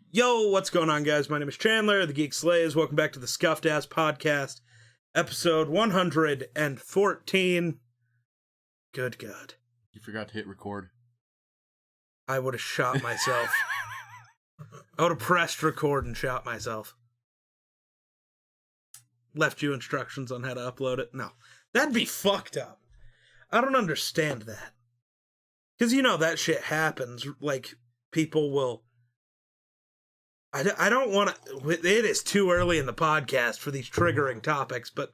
Yo, what's going on, guys? My name is Chandler, the Geek Slays. Welcome back to the Scuffed Ass Podcast, episode 114. Good God. You forgot to hit record. I would have shot myself. I would have pressed record and shot myself. Left you instructions on how to upload it. No, that'd be fucked up. I don't understand that. Because, you know, that shit happens. Like, people will... I don't want to... It is too early in the podcast for these triggering topics, but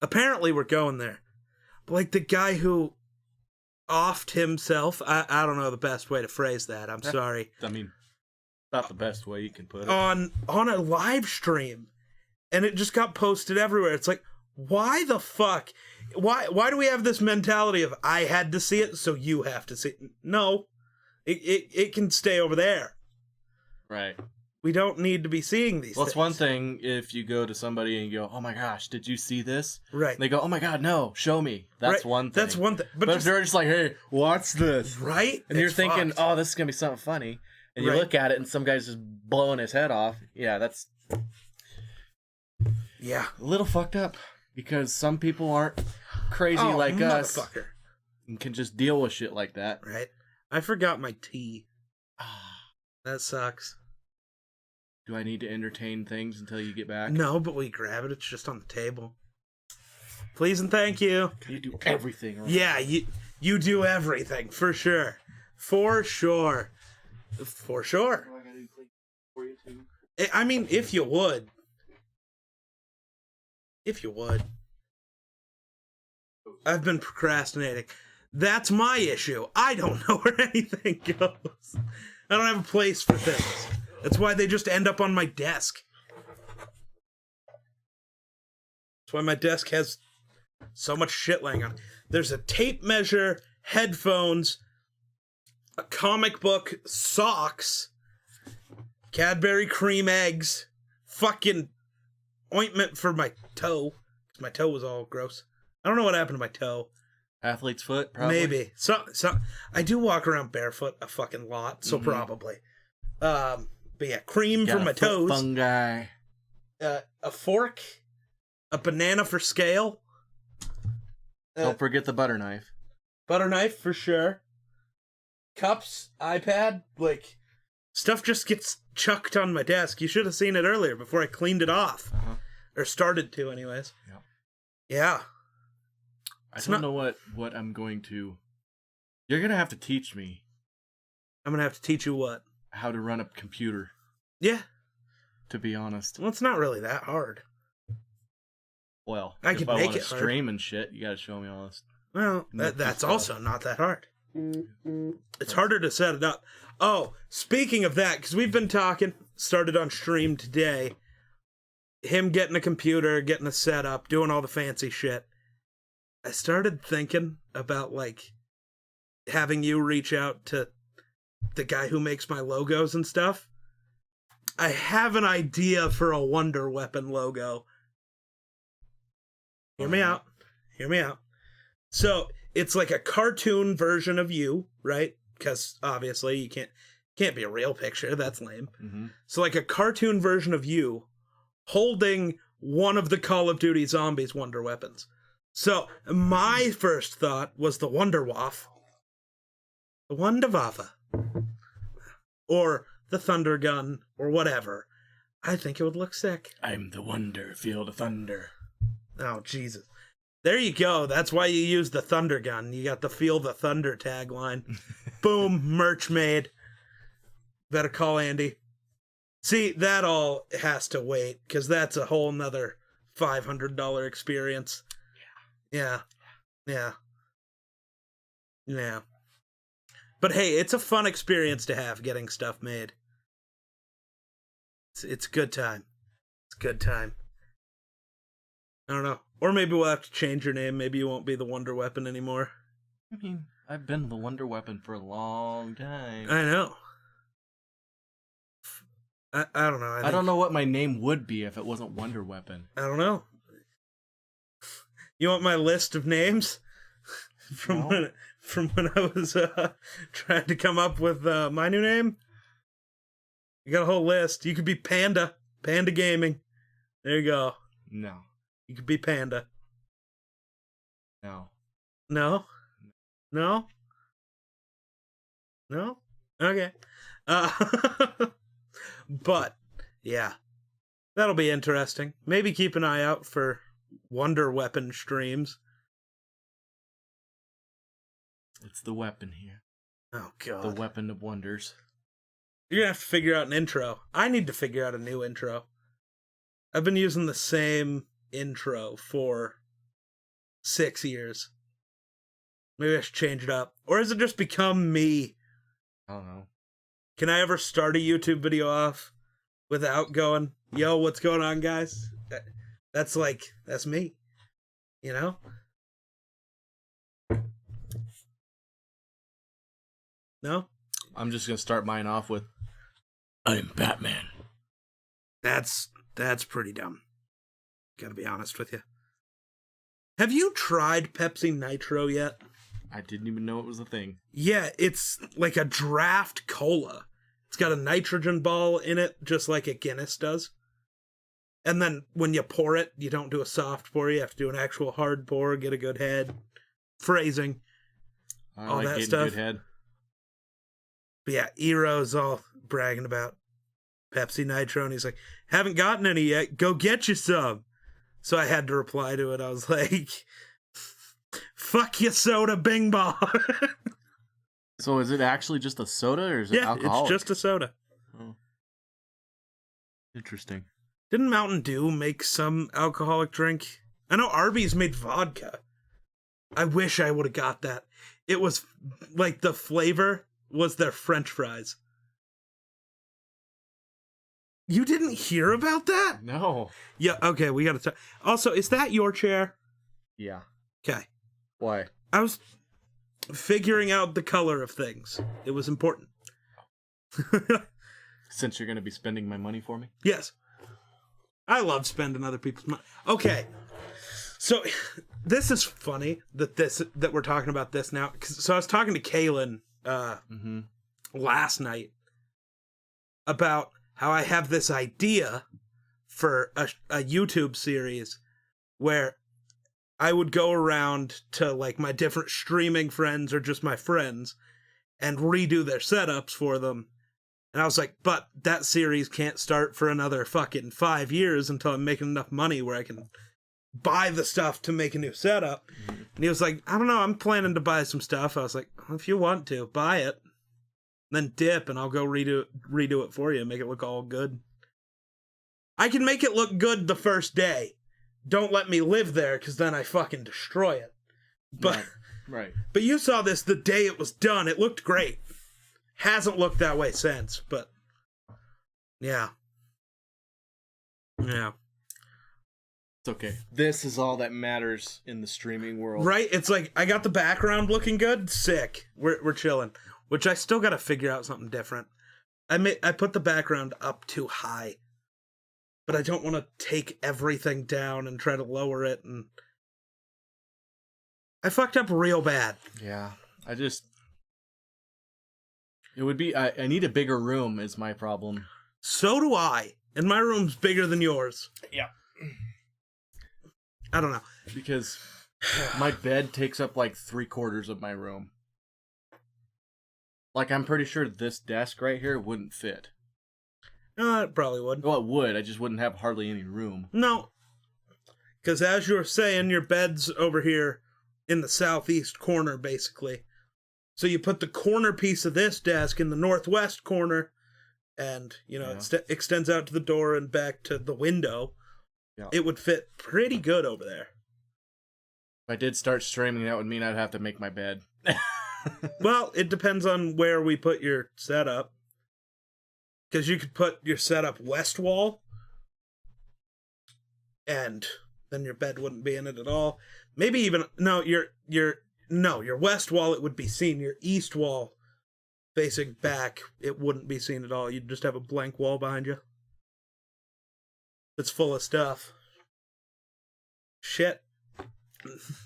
apparently we're going there. Like the guy who offed himself. I don't know the best way to phrase that. I'm sorry. I mean, not the best way you can put it. On a live stream. And it just got posted everywhere. It's like, why the fuck? Why do we have this mentality of I had to see it, so you have to see it? No. It can stay over there. Right. We don't need to be seeing these things. It's one thing if you go to somebody and you go, oh my gosh, did you see this? Right. And they go, oh my god, no, show me. That's right. one thing. That's one thing. But if they're just like, hey, what's this? Right? And you're thinking, oh, this is going to be something funny. And you look at it and some guy's just blowing his head off. Yeah, that's... Yeah. A little fucked up. Because some people aren't crazy like us. And can just deal with shit like that. Right. I forgot my tea. That sucks. Do I need to entertain things until you get back? No, but we grab it. It's just on the table. Please and thank you. You do everything right. Yeah, you do everything, for sure. For sure. For sure. I mean, if you would. If you would. I've been procrastinating. That's my issue. I don't know where anything goes. I don't have a place for things. That's why they just end up on my desk. That's why my desk has so much shit laying on it. There's a tape measure, headphones, a comic book, socks, Cadbury cream eggs, fucking ointment for my toe. Because my toe was all gross. I don't know what happened to my toe. Athlete's foot, probably? Maybe. So I do walk around barefoot a fucking lot, so probably. But yeah, cream for my toes. Fungi. A fork. A banana for scale. Don't forget the butter knife. Butter knife for sure. Cups, iPad, like, stuff just gets chucked on my desk. You should have seen it earlier before I cleaned it off. Uh-huh. Or started to, anyways. Yep. Yeah. I don't know what I'm going to... You're going to have to teach me. I'm going to have to teach you what? How to run a computer. Yeah. To be honest. Well, it's not really that hard. Well, I could make it hard. Stream and shit, you got to show me all this. Well, that's also not that hard. It's harder to set it up. Oh, speaking of that, because we've been talking, started on stream today, him getting a computer, getting a setup, doing all the fancy shit. I started thinking about, like, having you reach out to the guy who makes my logos and stuff. I have an idea for a Wunder weapon logo. Hear me out. Hear me out. So, it's like a cartoon version of you, right? Because, obviously, you can't be a real picture. That's lame. Mm-hmm. So, like a cartoon version of you holding one of the Call of Duty Zombies Wunder weapons. So, my first thought was the Wunderwaffe. The Wunderwaffe. Or the Thunder Gun, or whatever. I think it would look sick. I'm the Wonder, feel the thunder. Oh, Jesus. There you go. That's why you use the Thunder Gun. You got the Feel the Thunder tagline. Boom, merch made. Better call Andy. See, that all has to wait, because that's a whole nother $500 experience. Yeah. But hey, it's a fun experience to have, getting stuff made. It's a good time. It's a good time. I don't know. Or maybe we'll have to change your name. Maybe you won't be the Wonder Weapon anymore. I mean, I've been the Wonder Weapon for a long time. I know. I don't know. I don't know what my name would be if it wasn't Wonder Weapon. I don't know. You want my list of names? From when I was trying to come up with my new name? You got a whole list. You could be Panda. Panda Gaming. There you go. No. You could be Panda. No. No? No? No? Okay. But, yeah. That'll be interesting. Maybe keep an eye out for Wonder Weapon streams. It's the weapon here. Oh, God. The weapon of wonders. You're gonna have to figure out an intro. I need to figure out a new intro. I've been using the same intro for 6 years. Maybe I should change it up. Or has it just become me? I don't know. Can I ever start a YouTube video off without going, yo, what's going on, guys? That's me. You know? No? I'm just going to start mine off with, I'm Batman. That's pretty dumb. Gotta be honest with you. Have you tried Pepsi Nitro yet? I didn't even know it was a thing. Yeah, it's like a draft cola. It's got a nitrogen ball in it, just like a Guinness does. And then when you pour it, you don't do a soft pour. You have to do an actual hard pour, get a good head. Phrasing. All that stuff. Good head. But yeah, Eero's all bragging about Pepsi Nitro, and he's like, haven't gotten any yet, go get you some. So I had to reply to it. I was like, fuck you, soda, bing bong. So is it actually just a soda, or is it alcoholic? It's just a soda. Oh. Interesting. Didn't Mountain Dew make some alcoholic drink? I know Arby's made vodka. I wish I would have got that. It was like the flavor was their French fries. You didn't hear about that? No. Yeah, okay, we gotta talk. Also, is that your chair? Yeah. Okay. Why? I was figuring out the color of things. It was important. Since you're going to be spending my money for me? Yes. I love spending other people's money. Okay. So, this is funny that we're talking about this now. So, I was talking to Kaylin last night about how I have this idea for a YouTube series where I would go around to like my different streaming friends or just my friends and redo their setups for them. And I was like, but that series can't start for another fucking 5 years until I'm making enough money where I can buy the stuff to make a new setup. Mm-hmm. And he was like, I don't know, I'm planning to buy some stuff. I was like, well, if you want to, buy it. Then dip and I'll go redo it for you and make it look all good. I can make it look good the first day. Don't let me live there, because then I fucking destroy it. But, right. But you saw this the day it was done. It looked great. Hasn't looked that way since, but yeah. Yeah. It's okay. This is all that matters in the streaming world. Right? It's like, I got the background looking good. Sick. We're chilling. Which I still got to figure out something different. I put the background up too high. But I don't want to take everything down and try to lower it, and I fucked up real bad. Yeah, it would be, I need a bigger room is my problem. So do I, and my room's bigger than yours. Yeah. I don't know. Because my bed takes up like 3/4 of my room. Like, I'm pretty sure this desk right here wouldn't fit. It probably would. Well, it would. I just wouldn't have hardly any room. No. Because as you were saying, your bed's over here in the southeast corner, basically. So you put the corner piece of this desk in the northwest corner, and, you know, it extends out to the door and back to the window. Yeah. It would fit pretty good over there. If I did start streaming, that would mean I'd have to make my bed. Well, it depends on where we put your setup. Because you could put your setup west wall, and then your bed wouldn't be in it at all. Maybe even your west wall, it would be seen. Your east wall facing back, it wouldn't be seen at all. You'd just have a blank wall behind you. It's full of stuff. Shit.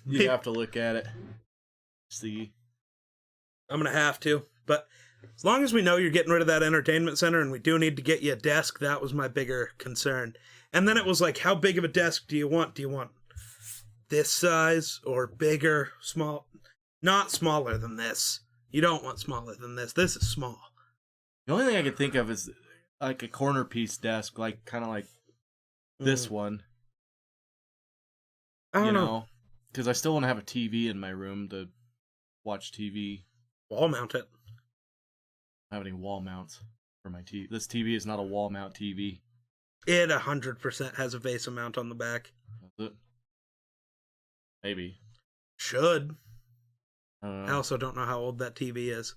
You have to look at it. See. I'm gonna have to, but As long as we know you're getting rid of that entertainment center and we do need to get you a desk, that was my bigger concern. And then it was like, how big of a desk do you want? Do you want this size or bigger, small? Not smaller than this. You don't want smaller than this. This is small. The only thing I could think of is like a corner piece desk, like kind of like this one. I don't know. Because I still want to have a TV in my room to watch TV. Wall mount it. I don't have any wall mounts for my TV. This TV is not a wall mount TV. It 100% has a VESA mount on the back. Does it? Maybe. Should. I also don't know how old that TV is.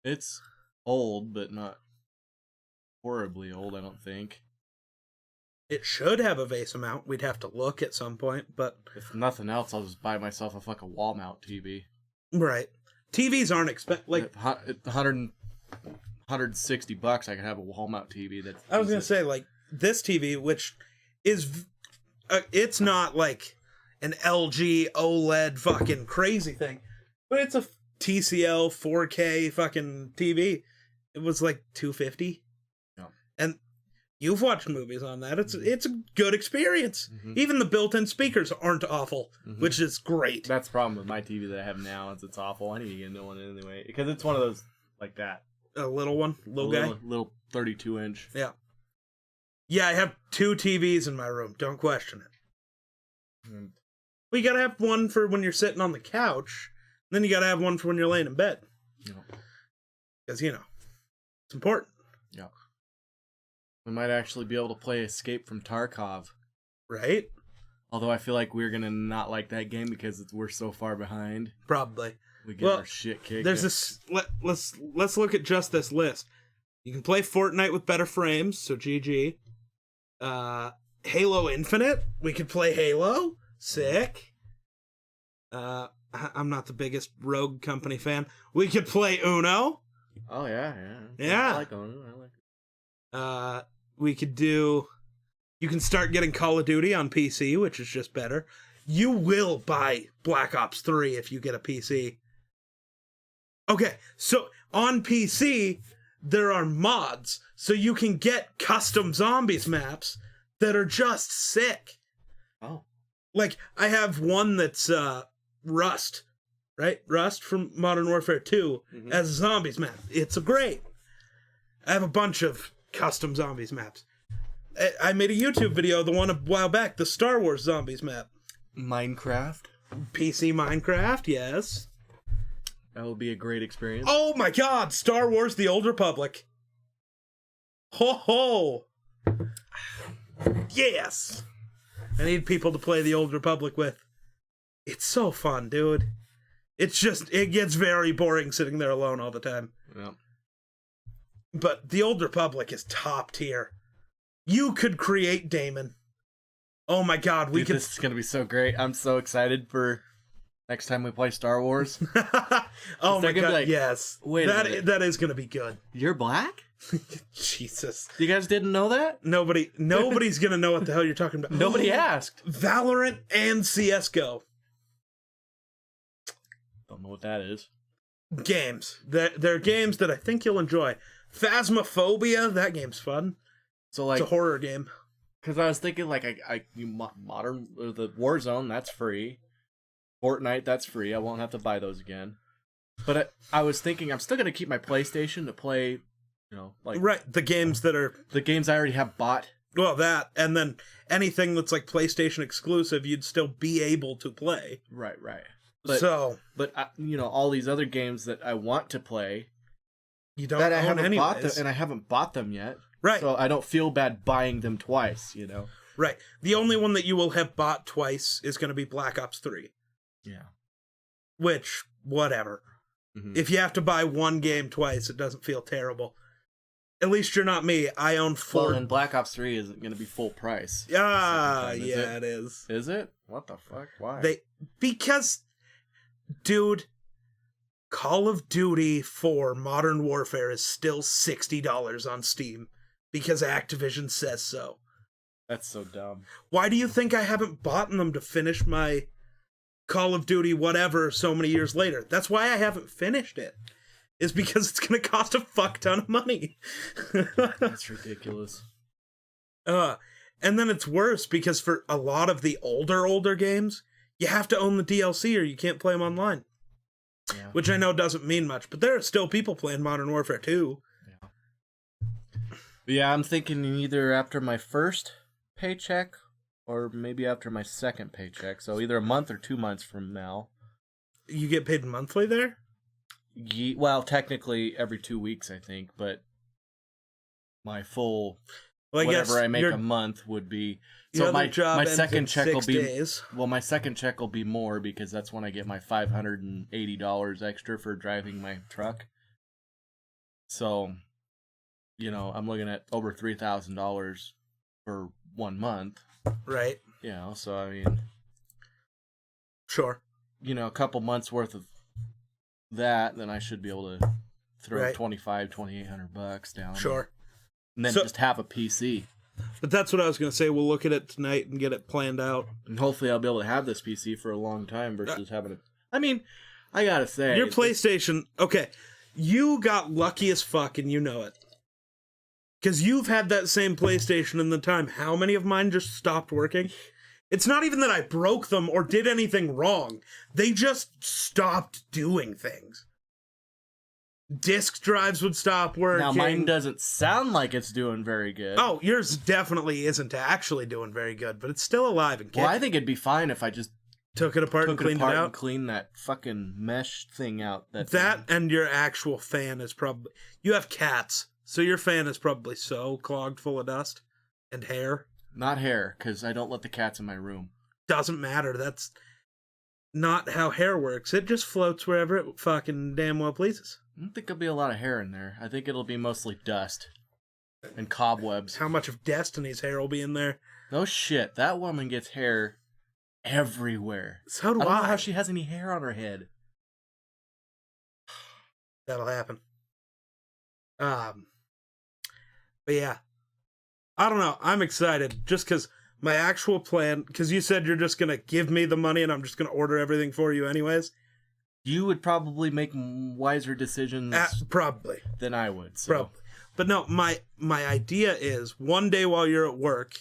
It's old, but not horribly old, I don't think. It should have a VESA mount. We'd have to look at some point, but... If nothing else, I'll just buy myself a fucking wall mount TV. Right. TVs aren't expensive. Like, $160, I could have a wall mount TV. I was going to say, like, this TV, which is... it's not, like, an LG OLED fucking crazy thing. But it's a TCL 4K fucking TV. It was like $250. Yeah. And you've watched movies on that. It's a good experience. Mm-hmm. Even the built-in speakers aren't awful, which is great. That's the problem with my TV that I have now. Is it's awful. I need to get a new one anyway. Because it's one of those like that. A little one? Little guy? Little 32-inch. Yeah. Yeah, I have 2 TVs in my room. Don't question it. Mm. Well, you gotta have one for when you're sitting on the couch. Then you gotta have one for when you're laying in bed. Because, it's important. Yeah. We might actually be able to play Escape from Tarkov. Right? Although I feel like we're gonna not like that game because we're so far behind. Probably. We get our shit kicked. There's this. Let's look at just this list. You can play Fortnite with better frames, so GG. Halo Infinite. We could play Halo. Sick. I'm not the biggest Rogue Company fan. We could play Uno. Oh yeah. Yeah. I like Uno. I like it. We could do... You can start getting Call of Duty on PC, which is just better. You will buy Black Ops 3 if you get a PC. Okay, so on PC, there are mods, so you can get custom zombies maps that are just sick. Oh. Like, I have one that's Rust, right? Rust from Modern Warfare 2 as a zombies map. It's great. I have a bunch of custom zombies maps. I made a YouTube video, the one a while back, the Star Wars zombies map. Minecraft? PC Minecraft, yes. That will be a great experience. Oh my god, Star Wars The Old Republic. Ho ho! Yes! I need people to play The Old Republic with. It's so fun, dude. It's just, it gets very boring sitting there alone all the time. Yeah. But The Old Republic is top tier. You could create Daemon. Oh my god, we could... This is gonna be so great. I'm so excited for next time we play Star Wars. Oh my god, like, yes. Wait that is gonna be good. You're black? Jesus. You guys didn't know that? Nobody's gonna know what the hell you're talking about. Nobody asked. Valorant and CSGO. Don't know what that is. Games. They're games that I think you'll enjoy. Phasmophobia, that game's fun. So like, it's a horror game. Because I was thinking like, modern the Warzone, that's free. Fortnite, that's free. I won't have to buy those again. But I was thinking I'm still gonna keep my PlayStation to play, like right, the games that are the games I already have bought. Well, that, and then anything that's like PlayStation exclusive, you'd still be able to play. Right. But all these other games that I want to play, you don't that own I haven't anyways. Bought them, and I haven't bought them yet. Right. So I don't feel bad buying them twice, Right. The only one that you will have bought twice is going to be Black Ops 3. Yeah. Which, whatever. Mm-hmm. If you have to buy one game twice, it doesn't feel terrible. At least you're not me. I own 4. Well, and Black Ops 3 isn't going to be full price. It is. Is it? What the fuck? Why? Because, dude, Call of Duty 4 Modern Warfare is still $60 on Steam because Activision says so. That's so dumb. Why do you think I haven't bought them to finish my Call of Duty whatever so many years later? That's why I haven't finished it. is because it's going to cost a fuck ton of money. That's ridiculous. And then it's worse because for a lot of the older games, you have to own the DLC or you can't play them online. Yeah. Which I know doesn't mean much, but there are still people playing Modern Warfare 2. Yeah, I'm thinking either after my first paycheck or maybe after my second paycheck. So either a month or 2 months from now. You get paid monthly there? Well, technically every 2 weeks, I think, but my full whatever I make a month would be. So my second check will be days. Well, my second check will be more because that's when I get my $580 extra for driving my truck. So, I'm looking at over $3,000 for 1 month. Right. So I mean, sure. A couple months worth of that, then I should be able to throw $2,800 down. Sure. And then just have a PC. But that's what I was going to say. We'll look at it tonight and get it planned out. And hopefully I'll be able to have this PC for a long time versus having it. I mean, I got to say. Your PlayStation, okay, you got lucky as fuck and you know it. Because you've had that same PlayStation in the time. How many of mine just stopped working? It's not even that I broke them or did anything wrong. They just stopped doing things. Disk drives would stop working. Now, mine doesn't sound like it's doing very good. Oh, yours definitely isn't actually doing very good, but it's still alive and kicking. Well, I think it'd be fine if I just took it apart and cleaned it out. And cleaned that fucking mesh thing out. That and your actual fan is probably... You have cats, so your fan is probably so clogged full of dust and hair. Not hair, because I don't let the cats in my room. Doesn't matter. That's not how hair works. It just floats wherever it fucking damn well pleases. I don't think there'll be a lot of hair in there. I think it'll be mostly dust and cobwebs. How much of Destiny's hair will be in there? No shit. That woman gets hair everywhere. So do I. I don't know how she has any hair on her head. That'll happen. But yeah. I don't know. I'm excited just because my actual plan, because you said you're just going to give me the money and I'm just going to order everything for you anyways. You would probably make wiser decisions probably than I would. So. Probably. But no, my idea is one day while you're at work,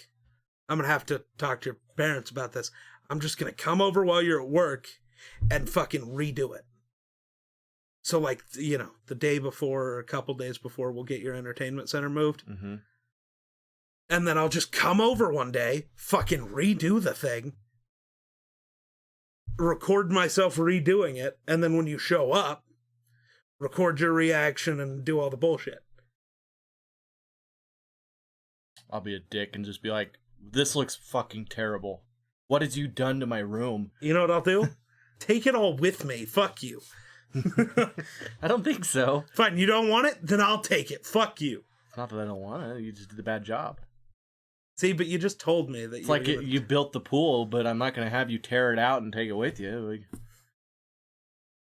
I'm going to have to talk to your parents about this. I'm just going to come over while you're at work and fucking redo it. So like, the day before or a couple days before, we'll get your entertainment center moved. Mm-hmm. And then I'll just come over one day, fucking redo the thing, record myself redoing it, and then when you show up, record your reaction and do all the bullshit. I'll be a dick and just be like, this looks fucking terrible. What have you done to my room? You know what I'll do? Take it all with me. Fuck you. I don't think so. Fine, you don't want it? Then I'll take it. Fuck you. It's not that I don't want it. You just did a bad job. See, but you just told me that it's like you built the pool, but I'm not going to have you tear it out and take it with you.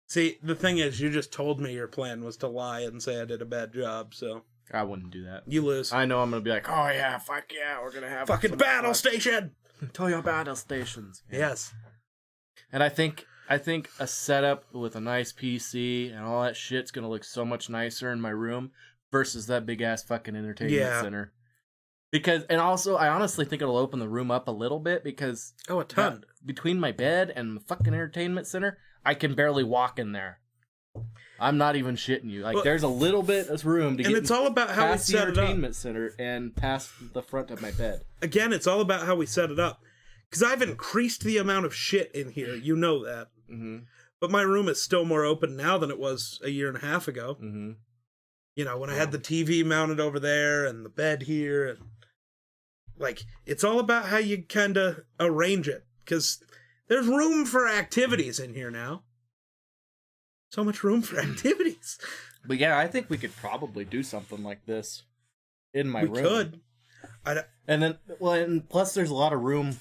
See, the thing is, you just told me your plan was to lie and say I did a bad job, so... I wouldn't do that. You lose. I know I'm going to be like, oh yeah, fuck yeah, we're going to have... Fucking battle station! Toyo battle stations. Yeah. Yes. And I think a setup with a nice PC and all that shit's going to look so much nicer in my room versus that big-ass fucking entertainment center. Because, and also, I honestly think it'll open the room up a little bit because... Oh, a ton. Between my bed and the fucking entertainment center, I can barely walk in there. I'm not even shitting you. Like, there's a little bit of room to get it's all about how we set it up. The entertainment center and past the front of my bed. Again, it's all about how we set it up. Because I've increased the amount of shit in here. You know that. Mm-hmm. But my room is still more open now than it was a year and a half ago. Mm-hmm. When I had the TV mounted over there and the bed here and... Like, it's all about how you kind of arrange it. Because there's room for activities in here now. So much room for activities. But yeah, I think we could probably do something like this in my room. We could. And then, and plus there's a lot of room.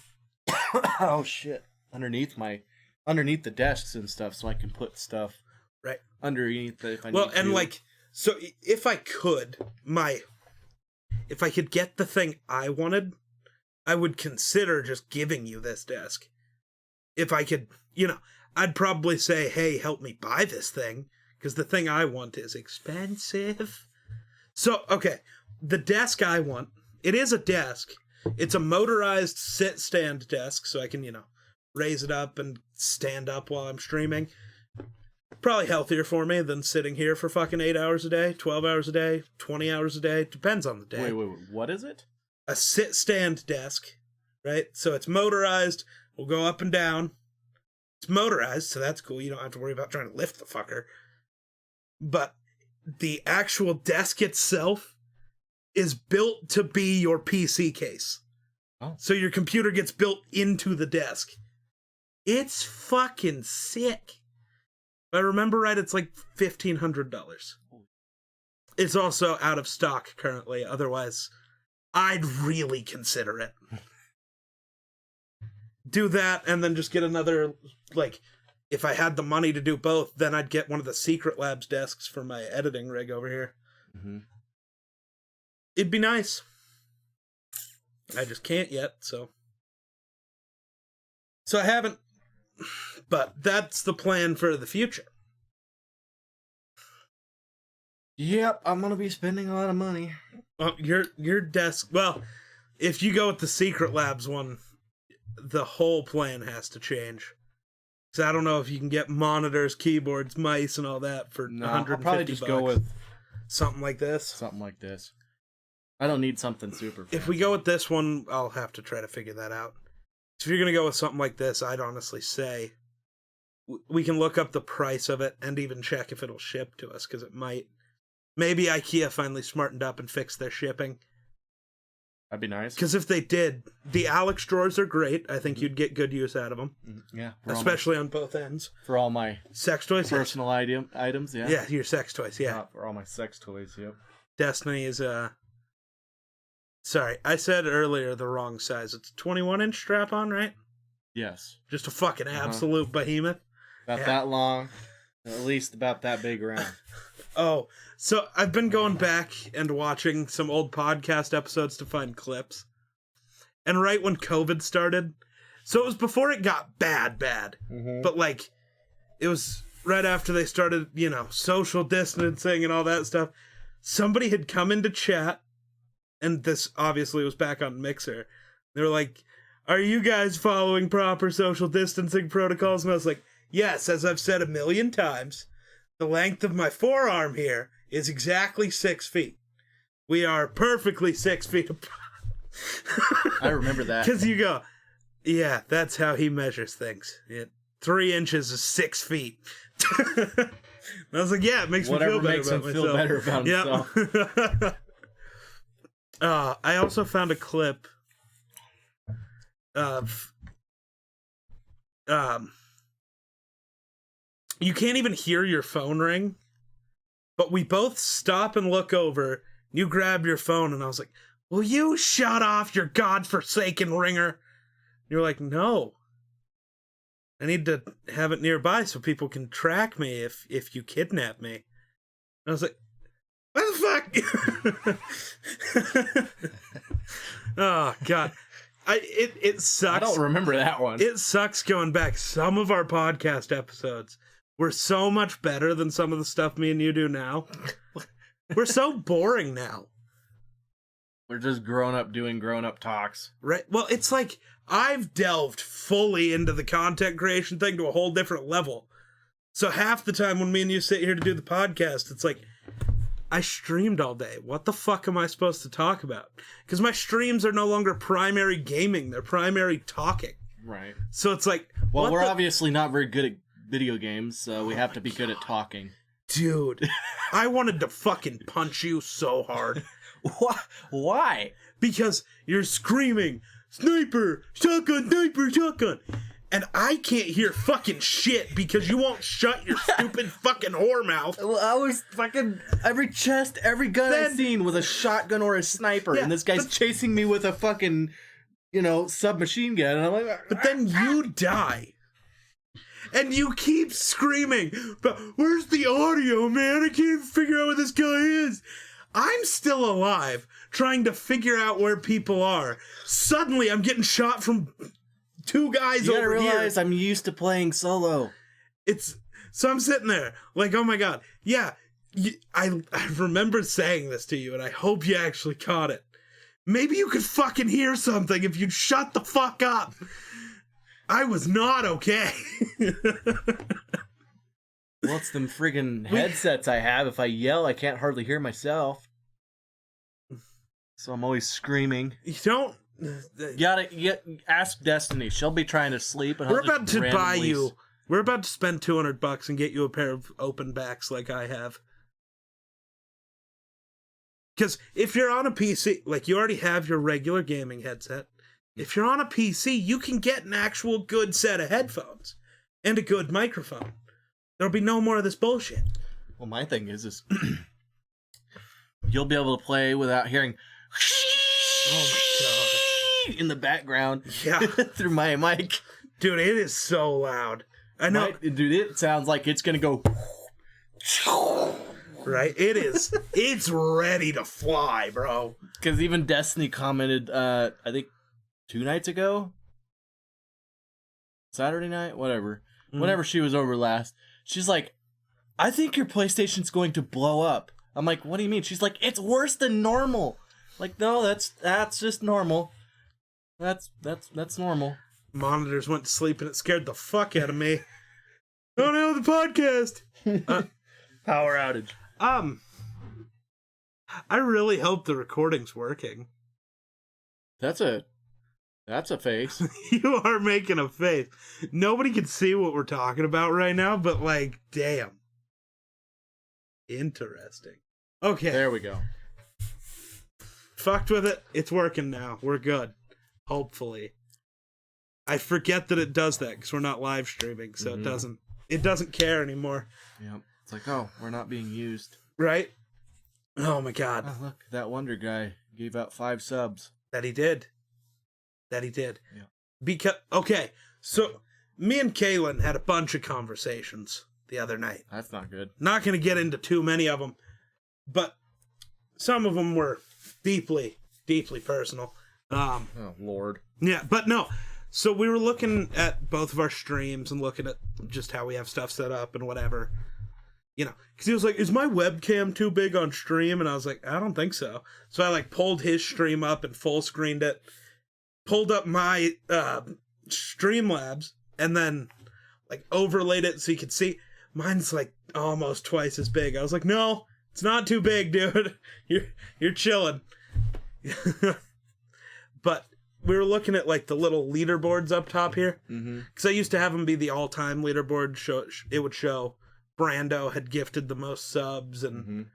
Oh shit! Underneath the desks and stuff, so I can put stuff right underneath if I need to. Well, and like, so if I could get the thing I wanted, I would consider just giving you this desk. If I could, I'd probably say, hey, help me buy this thing, because the thing I want is expensive. So, okay, the desk I want, it is a desk. It's a motorized sit-stand desk, so I can, raise it up and stand up while I'm streaming. Probably healthier for me than sitting here for fucking 8 hours a day, 12 hours a day, 20 hours a day. Depends on the day. Wait, what is it? A sit-stand desk, right? So it's motorized. We'll go up and down. It's motorized, so that's cool. You don't have to worry about trying to lift the fucker. But the actual desk itself is built to be your PC case. Oh. So your computer gets built into the desk. It's fucking sick. If I remember right, it's like $1,500. It's also out of stock currently. Otherwise, I'd really consider it. Do that and then just get another, if I had the money to do both, then I'd get one of the Secret Labs desks for my editing rig over here. Mm-hmm. It'd be nice. I just can't yet, so I haven't. But that's the plan for the future. Yep, I'm gonna be spending a lot of money. Your desk. Well, if you go with the Secret Labs one, the whole plan has to change. Because I don't know if you can get monitors, keyboards, mice, and all that for $150. I'll probably just go with something like this. Something like this. I don't need something super fancy. If we go with this one, I'll have to try to figure that out. So if you're going to go with something like this, I'd honestly say we can look up the price of it and even check if it'll ship to us, because it might. Maybe IKEA finally smartened up and fixed their shipping. That'd be nice. Because if they did, the Alex drawers are great. I think you'd get good use out of them. Yeah. Especially on both ends. For all my sex toys, personal items, yeah. Yeah, your sex toys, yeah. For all my sex toys, yep. Destiny is Sorry, I said earlier the wrong size. It's a 21-inch strap-on, right? Yes. Just a fucking absolute behemoth. About that long, at least about that big around. Oh, so I've been going back and watching some old podcast episodes to find clips. And right when COVID started, so it was before it got bad, but it was right after they started, social distancing and all that stuff. Somebody had come into chat, and this obviously was back on Mixer. They were like, "Are you guys following proper social distancing protocols?" And I was like, "Yes, as I've said 1,000,000 times, the length of my forearm here is exactly 6 feet. We are perfectly 6 feet apart." I remember that. Because you go, yeah, that's how he measures things. 3 inches is 6 feet. And I was like, yeah, it makes me feel better about myself. Himself. I also found a clip of you can't even hear your phone ring, but we both stop and look over. You grab your phone, and I was like, "Will you shut off your godforsaken ringer?" And you're like, "No. I need to have it nearby so people can track me if you kidnap me." And I was like, "What the fuck?" Oh, God. It sucks. I don't remember that one. It sucks going back. Some of our podcast episodes were so much better than some of the stuff me and you do now. We're so boring now. We're just grown up doing grown up talks. Right? Well, it's like I've delved fully into the content creation thing to a whole different level. So half the time when me and you sit here to do the podcast, it's like, I streamed all day. What the fuck am I supposed to talk about? Because my streams are no longer primary gaming. They're primary talking. Right. So it's like... Well, we're obviously not very good at video games, so we have to be good at talking. Dude, I wanted to fucking punch you so hard. Why? Because you're screaming, "Sniper! Shotgun! Sniper! Shotgun!" And I can't hear fucking shit because you won't shut your stupid fucking whore mouth. Well, I was fucking... Every gun I've seen was a shotgun or a sniper, and this guy's chasing me with a fucking, submachine gun, and I'm like... But then you die. And you keep screaming, "But where's the audio, man? I can't figure out where this guy is." I'm still alive, trying to figure out where people are. Suddenly, I'm getting shot from 2 guys over here. You gotta realize I'm used to playing solo. It's So I'm sitting there like, oh my God. Yeah, I remember saying this to you, and I hope you actually caught it. Maybe you could fucking hear something if you'd shut the fuck up. I was not okay. Well, it's them friggin' headsets I have. If I yell, I can't hardly hear myself. So I'm always screaming. You don't... Ask Destiny. She'll be trying to sleep. And We're about to buy you... We're about to spend $200 and get you a pair of open backs like I have. Because if you're on a PC, like you already have your regular gaming headset, if you're on a PC, you can get an actual good set of headphones and a good microphone. There'll be no more of this bullshit. Well, my thing is you'll be able to play without hearing oh my God. in the background through my mic. Dude, it is so loud. I know. Dude, it sounds like it's going to go... Right? It is. It's ready to fly, bro. Because even Destiny commented, I think 2 nights ago? Saturday night? Whatever. Whenever she was over last. She's like, I think your PlayStation's going to blow up. I'm like, what do you mean? She's like, it's worse than normal. Like, no, that's just normal. That's normal. Monitors went to sleep and it scared the fuck out of me. Oh no, the podcast. Power outage. I really hope the recording's working. That's a face. You are making a face. Nobody can see what we're talking about right now, but like, damn. Interesting. Okay. There we go. Fucked with it. It's working now. We're good. Hopefully. I forget that it does that because we're not live streaming, so it doesn't care anymore. Yep. It's like, oh, we're not being used. Right? Oh my God. Oh, look, that Wunder guy gave out 5 subs. That he did. Yeah. Okay, so me and Kaylin had a bunch of conversations the other night. That's not good. Not going to get into too many of them, but some of them were deeply, deeply personal. Oh, Lord. Yeah, but no. So we were looking at both of our streams and looking at just how we have stuff set up and whatever. You know, because he was like, is my webcam too big on stream? And I was like, I don't think so. So I like pulled his stream up and full screened it, pulled up my Streamlabs, and then like overlaid it so you could see. Mine's like almost twice as big. I was like, no, it's not too big, dude. You're chilling. But we were looking at like the little leaderboards up top here. Because I used to have them be the all-time leaderboard. It would show Brando had gifted the most subs and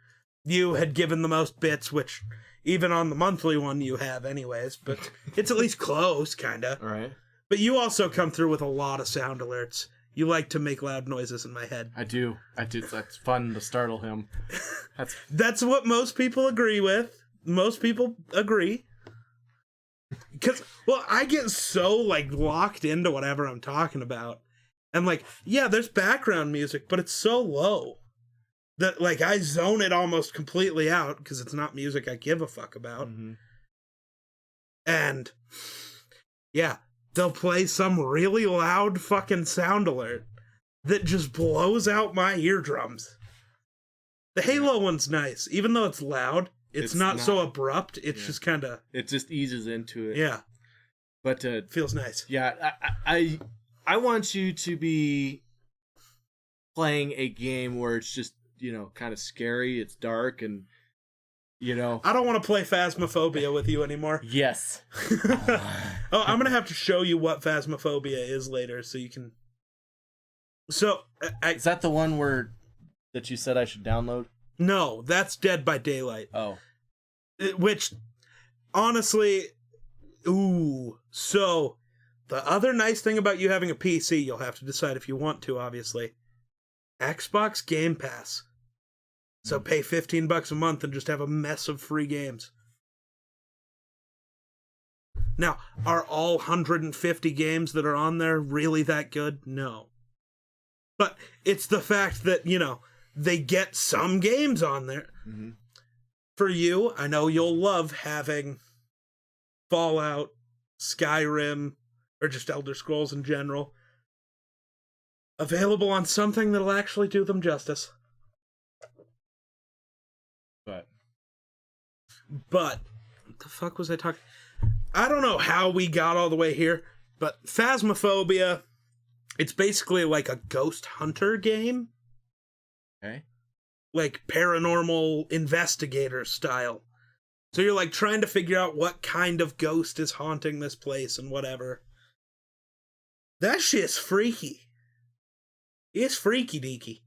you had given the most bits, which even on the monthly one you have anyways, but it's at least close, kind of. All right. But you also come through with a lot of sound alerts. You like to make loud noises in my head. I do. That's fun to startle him. That's what most people agree with. Most people agree. Because, well, I get so, like, locked into whatever I'm talking about. And, like, yeah, there's background music, but it's so low that, like, I zone it almost completely out because it's not music I give a fuck about. And, yeah, they'll play some really loud fucking sound alert that just blows out my eardrums. The Halo one's nice. Even though it's loud, it's not so abrupt. It's just kind of... It just eases into it. Yeah. But... feels nice. Yeah, I want you to be playing a game where it's just, you know, kind of scary, it's dark, and, you know... I don't want to play Phasmophobia with you anymore. Yes. Oh, I'm going to have to show you what Phasmophobia is later, so you can... So... Is that the one that you said I should download? No, that's Dead by Daylight. Oh. Which, honestly... Ooh. So... The other nice thing about you having a PC, you'll have to decide if you want to, obviously. Xbox Game Pass. So pay $15 a month and just have a mess of free games. Now, are all 150 games that are on there really that good? No. But it's the fact that, you know, they get some games on there. For you, I know you'll love having Fallout, Skyrim, or just Elder Scrolls in general. available on something that'll actually do them justice. But what the fuck was I talking? I don't know how we got all the way here, but Phasmophobia, it's basically like a ghost hunter game. okay. Like paranormal investigator style. So you're like trying to figure out what kind of ghost is haunting this place and whatever. That shit's freaky. It's freaky deaky.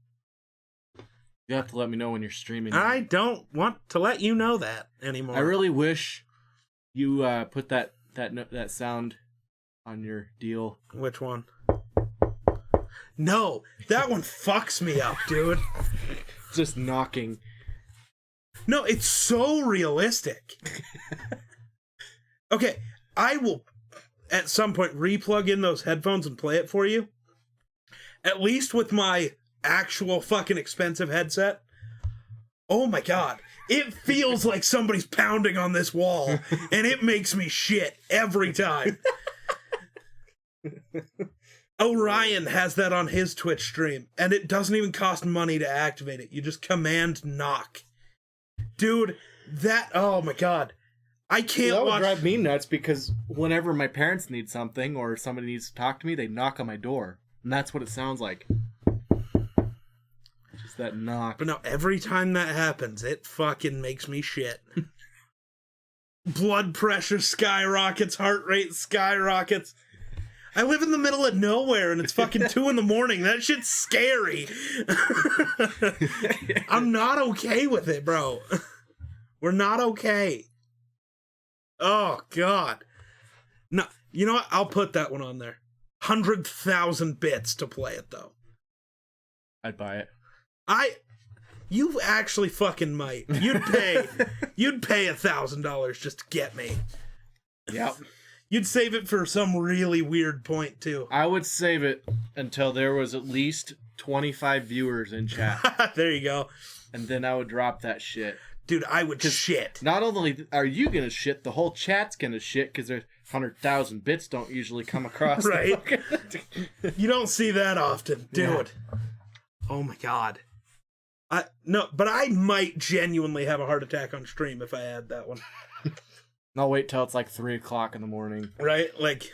You have to let me know when you're streaming. I don't want to let you know that anymore. I really wish you put that sound on your deal. Which one? No, that one fucks me up, dude. Just knocking. No, it's so realistic. Okay, I will at some point replug in those headphones and play it for you. At least with my actual fucking expensive headset. Oh my god. It feels like somebody's pounding on this wall, and it makes me shit every time. Orion has that on his Twitch stream, and it doesn't even cost money to activate it. You just command knock. Dude, oh my god. I can't That would watch... drive me nuts, because whenever my parents need something or somebody needs to talk to me, they knock on my door. And that's what it sounds like. Just that knock. But no, every time that happens, it fucking makes me shit. Blood pressure skyrockets, heart rate skyrockets. I live in the middle of nowhere and it's fucking 2 a.m. That shit's scary. I'm not okay with it, bro. We're not okay. Oh, God. No, you know what? I'll put that one on there. 100,000 bits to play it, though. I'd buy it. You actually fucking might. You'd pay $1,000 just to get me. Yep. You'd save it for some really weird point, too. I would save it until there was at least 25 viewers in chat. There you go. And then I would drop that shit. Dude, I would shit. Not only are you gonna shit, the whole chat's gonna shit, because there's 100,000 bits don't usually come across. Right. You don't see that often, dude. Yeah. Oh my god. No, but I might genuinely have a heart attack on stream if I add that one. I'll wait till it's like 3 o'clock in the morning. Right? Like,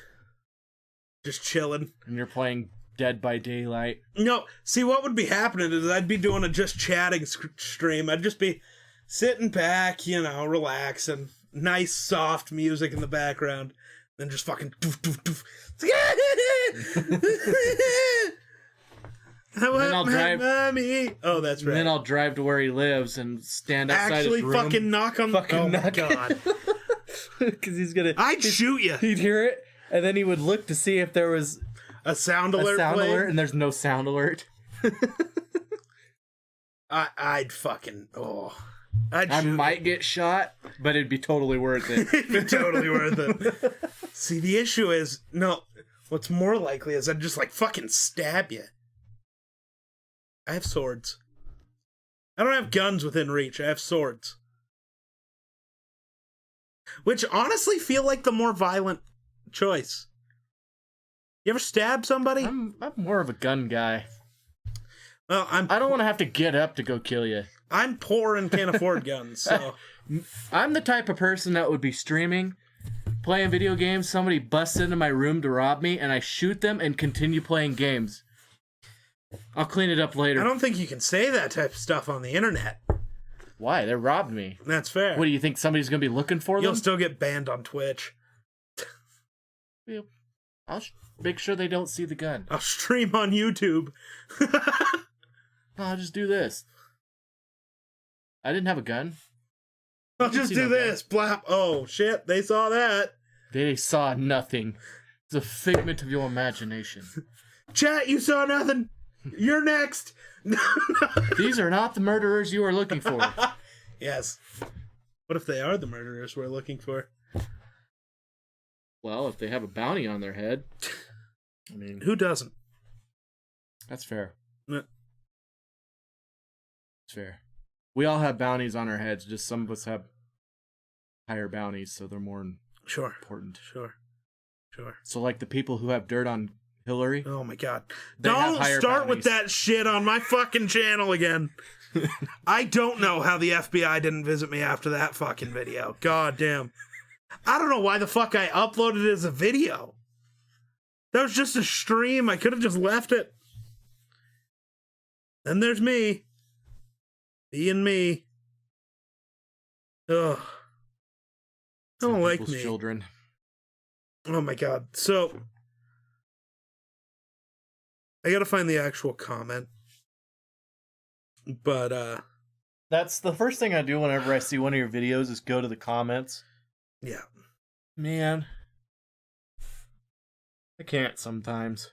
just chilling. And you're playing Dead by Daylight. No, see, what would be happening is I'd be doing a just chatting stream. I'd just be sitting back, relaxing. Nice, soft music in the background. Then just fucking doof, doof, doof. Then I'll drive. Mommy. Oh, that's right. Then I'll drive to where he lives and stand outside his room. Fucking knock on. Oh my god. Because I'd shoot you. He'd hear it, and then he would look to see if there was a sound alert. And there's no sound alert. I'd fucking. Oh. I might get shot, but it'd be totally worth it. It'd be totally worth it. See, the issue is, what's more likely is I'd just fucking stab you. I have swords. I don't have guns within reach. I have swords. Which honestly feel like the more violent choice. You ever stab somebody? I'm more of a gun guy. Well, I don't want to have to get up to go kill you. I'm poor and can't afford guns, so... I'm the type of person that would be streaming, playing video games, somebody busts into my room to rob me, and I shoot them and continue playing games. I'll clean it up later. I don't think you can say that type of stuff on the internet. Why? They robbed me. That's fair. What, do you think somebody's going to be looking for them? You'll still get banned on Twitch. I'll make sure they don't see the gun. I'll stream on YouTube. I'll just do this. I didn't have a gun. I'll just do this. Blap. Oh, shit. They saw that. They saw nothing. It's a figment of your imagination. Chat, you saw nothing. You're next. These are not the murderers you are looking for. Yes. What if they are the murderers we're looking for? Well, if they have a bounty on their head. I mean, who doesn't? That's fair. No. It's fair. We all have bounties on our heads. Just some of us have higher bounties, so they're more important. Sure. So like the people who have dirt on Hillary. Oh my god. They have Don't higher start with bounties. that shit on my fucking channel again. I don't know how the FBI didn't visit me after that fucking video. God damn. I don't know why the fuck I uploaded it as a video. That was just a stream. I could have just left it. Then there's me. Being me. Ugh. Don't like People's me. children. Oh my god. So I gotta find the actual comment. But That's the first thing I do whenever I see one of your videos is go to the comments. yeah. Man. I can't sometimes.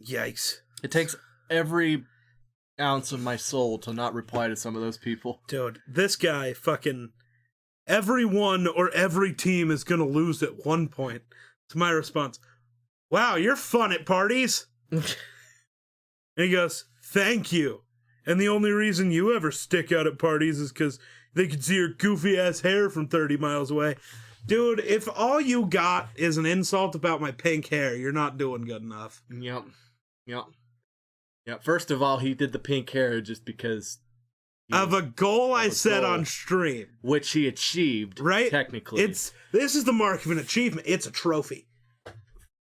Yikes. It takes every ounce of my soul to not reply to some of those people. Dude, this guy fucking everyone or every team is gonna lose at one point. To my response, wow, you're fun at parties. And he goes, thank you. And the only reason you ever stick out at parties is because they can see your goofy ass hair from 30 miles away. Dude, if all you got is an insult about my pink hair, you're not doing good enough. Yep. First of all, he did the pink hair just because Of a goal I set on stream. which he achieved, Right? technically. This is the mark of an achievement. It's a trophy.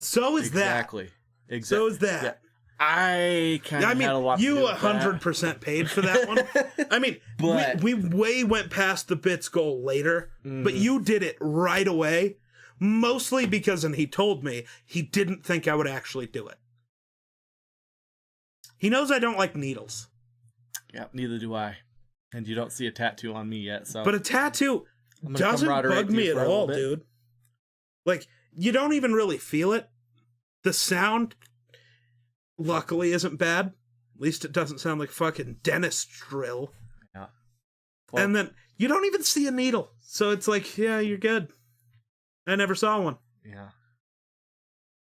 So is exactly. that. So is that. Yeah. I kind of I mean, had a lot to you do with 100% paid for that one. I mean, But- we way went past the bits goal later, Mm-hmm. but you did it right away. Mostly because, and he told me, he didn't think I would actually do it. He knows I don't like needles. Yeah, neither do I. And you don't see a tattoo on me yet, so. But a tattoo I'm gonna doesn't camaraderie bug with me you at for a little all, bit. dude. Like, you don't even really feel it. The sound, luckily, isn't bad. At least it doesn't sound like fucking dentist drill. Yeah. Well, And then you don't even see a needle. So it's like, yeah, you're good. I never saw one. yeah.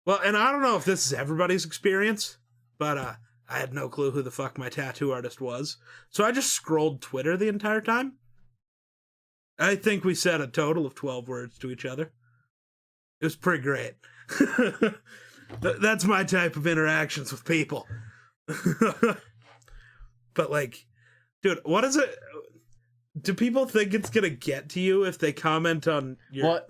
Well, and I don't know if this is everybody's experience, but I had no clue who the fuck my tattoo artist was. So I just scrolled Twitter the entire time. I think we said a total of 12 words to each other. It was pretty great. That's my type of interactions with people. But like, dude, what is it? Do people think it's gonna get to you if they comment on your... What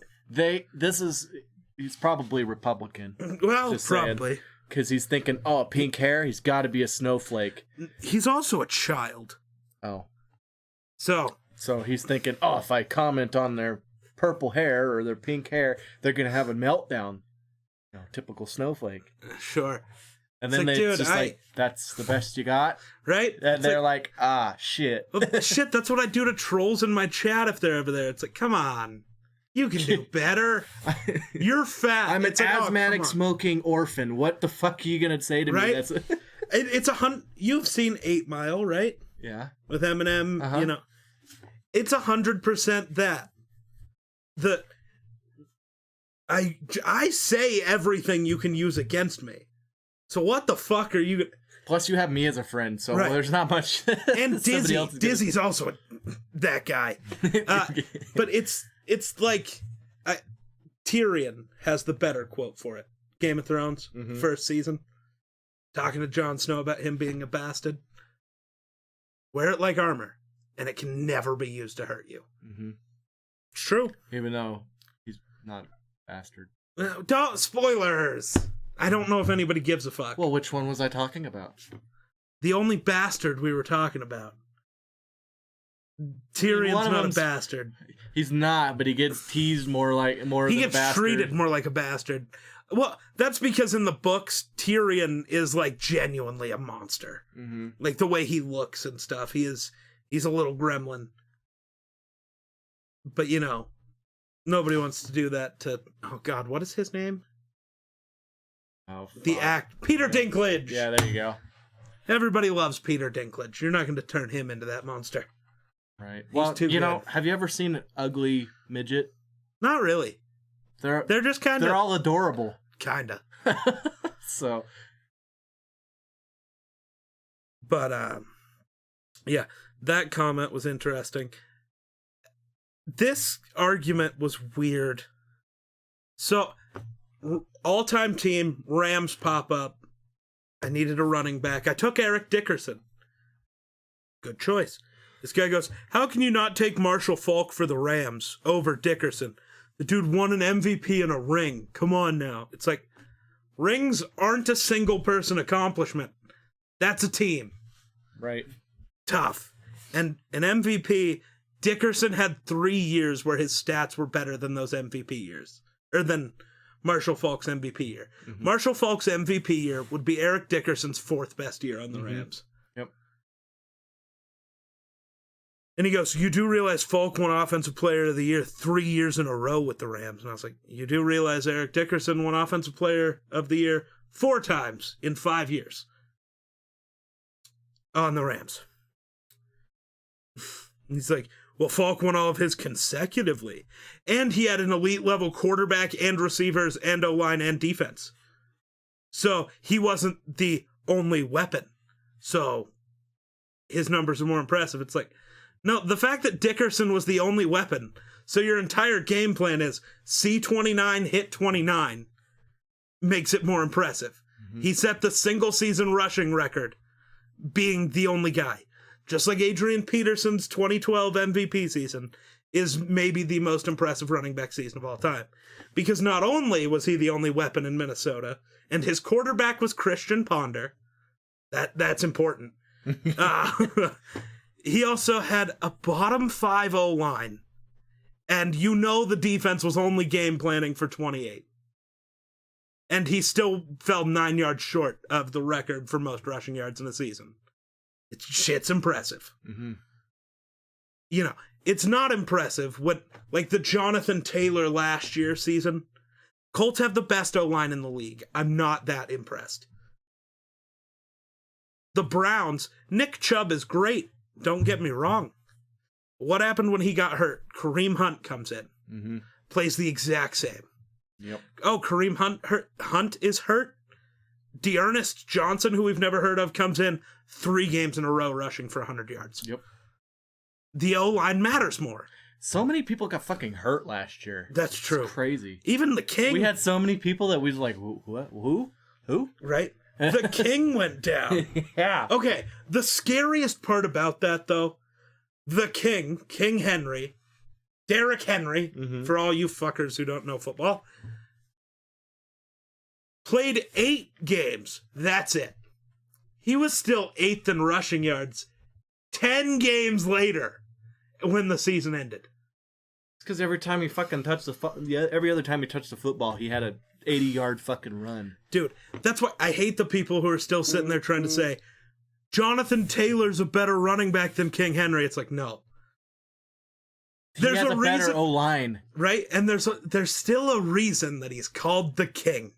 he's probably Republican. Well, Just saying. probably. Because he's thinking, oh, pink hair, he's got to be a snowflake. He's also a child. Oh. So he's thinking, oh, if I comment on their purple hair or their pink hair, they're going to have a meltdown. You know, typical snowflake. sure. And It's then like, they dude, just like, that's the best you got? Right? And It's they're like, ah, shit. well, shit, that's what I do to trolls in my chat if they're ever there. It's like, come on. You can do better. You're fat. I'm an It's like, oh, asthmatic come on. smoking orphan. What the fuck are you going to say to Right? me? That's It's 100. You've seen 8 Mile, right? Yeah. With Eminem, Uh-huh. you know. It's 100% that. I say everything you can use against me. So what the fuck are you... Plus, you have me as a friend, so Right. there's not much. And somebody else is gonna- Dizzy's also that guy. But it's like Tyrion has the better quote for it. Game of Thrones, first season, talking to Jon Snow about him being a bastard. Wear it like armor, and it can never be used to hurt you. Mhm. It's true. Even though he's not a bastard. Don't spoilers. I don't know if anybody gives a fuck. Well, which one was I talking about? The only bastard we were talking about. Tyrion's One of not a them's- bastard. He's not, but he gets teased more He than a gets bastard. treated more like a bastard. Well, that's because in the books, Tyrion is like genuinely a monster. Mm-hmm. Like the way he looks and stuff. He's a little gremlin. But you know, nobody wants to do that to, oh god, what is his name? Oh, fuck. The act, Peter Dinklage. Yeah, there you go. Everybody loves Peter Dinklage. You're not going to turn him into that monster. Right. He's Well, too you know, good. have you ever seen an ugly midget? Not really. They're Just kind of, all adorable. kinda. So, But, yeah, that comment was interesting. This argument was weird. So, all-time team, Rams pop up. I needed a running back. I took Eric Dickerson. Good choice. This guy goes, how can you not take Marshall Faulk for the Rams over Dickerson? The dude won an MVP and a ring. Come on now. It's like, rings aren't a single-person accomplishment. That's a team. Right. Tough. And an MVP, Dickerson had 3 years where his stats were better than those MVP years. Or than Marshall Faulk's MVP year. Mm-hmm. Marshall Faulk's MVP year would be Eric Dickerson's 4th best year on the Rams. Yep. And he goes, you do realize Faulk won Offensive Player of the Year 3 years in a row with the Rams. And I was like, you do realize Eric Dickerson won Offensive Player of the Year 4 times in 5 years on the Rams. He's like, well, Faulk won all of his consecutively. And he had an elite level quarterback and receivers and O-line and defense. So he wasn't the only weapon. So his numbers are more impressive. It's like, no, the fact that Dickerson was the only weapon, so your entire game plan is see 29, hit 29, makes it more impressive. Mm-hmm. He set the single season rushing record being the only guy. Just like Adrian Peterson's 2012 MVP season is maybe the most impressive running back season of all time. Because not only was he the only weapon in Minnesota, and his quarterback was Christian Ponder, that's important. He also had a bottom 5 O-line, and you know the defense was only game planning for 28. And he still fell 9 yards short of the record for most rushing yards in a season. Shit's impressive. Mm-hmm. You know, it's not impressive what, like the Jonathan Taylor last year season. Colts have the best O-line in the league. I'm not that impressed. The Browns, Nick Chubb is great. Don't get me wrong. What happened when he got hurt? Kareem Hunt comes in. Mm-hmm. Plays the exact same. Yep. Oh, Kareem Hunt is hurt? Dearness Johnson, who we've never heard of, comes in 3 games in a row rushing for 100 yards. Yep. The O-line matters more. So many people got fucking hurt last year. That's true. It's crazy. Even the King. We had so many people that we was like, who? Right? The King went down. Yeah. Okay, the scariest part about that, though, the King Henry, Derrick Henry, for all you fuckers who don't know football, played 8 games. That's it. He was still 8th in rushing yards 10 games later when the season ended. It's because every time he fucking touched every other time he touched the football, he had a 80-yard fucking run. Dude, that's why I hate the people who are still sitting there trying to say, Jonathan Taylor's a better running back than King Henry. It's like, no. There's a reason, better O-line. Right? And there's still a reason that he's called the King.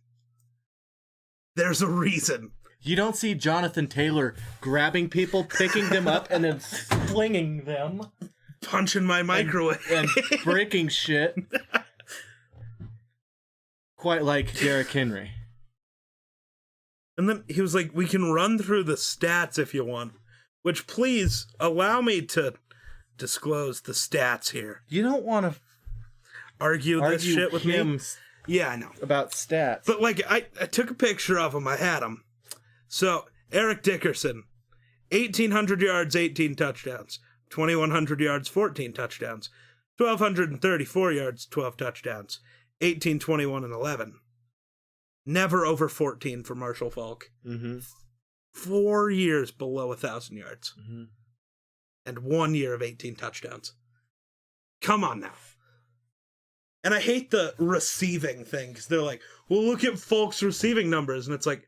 There's a reason. You don't see Jonathan Taylor grabbing people, picking them up, and then flinging them. Punching my microwave. And breaking shit. Quite like Derrick Henry. And then he was like, we can run through the stats if you want. Which, please, allow me to disclose the stats here. You don't want to argue this shit with me? Yeah, I know. About stats. But, like, I took a picture of him. I had him. So, Eric Dickerson, 1,800 yards, 18 touchdowns. 2,100 yards, 14 touchdowns. 1,234 yards, 12 touchdowns. 18, 21, and 11. Never over 14 for Marshall Faulk. 4 years below 1,000 yards. And 1 year of 18 touchdowns. Come on now. And I hate the receiving thing, because they're like, well, look at Faulk's receiving numbers. And it's like,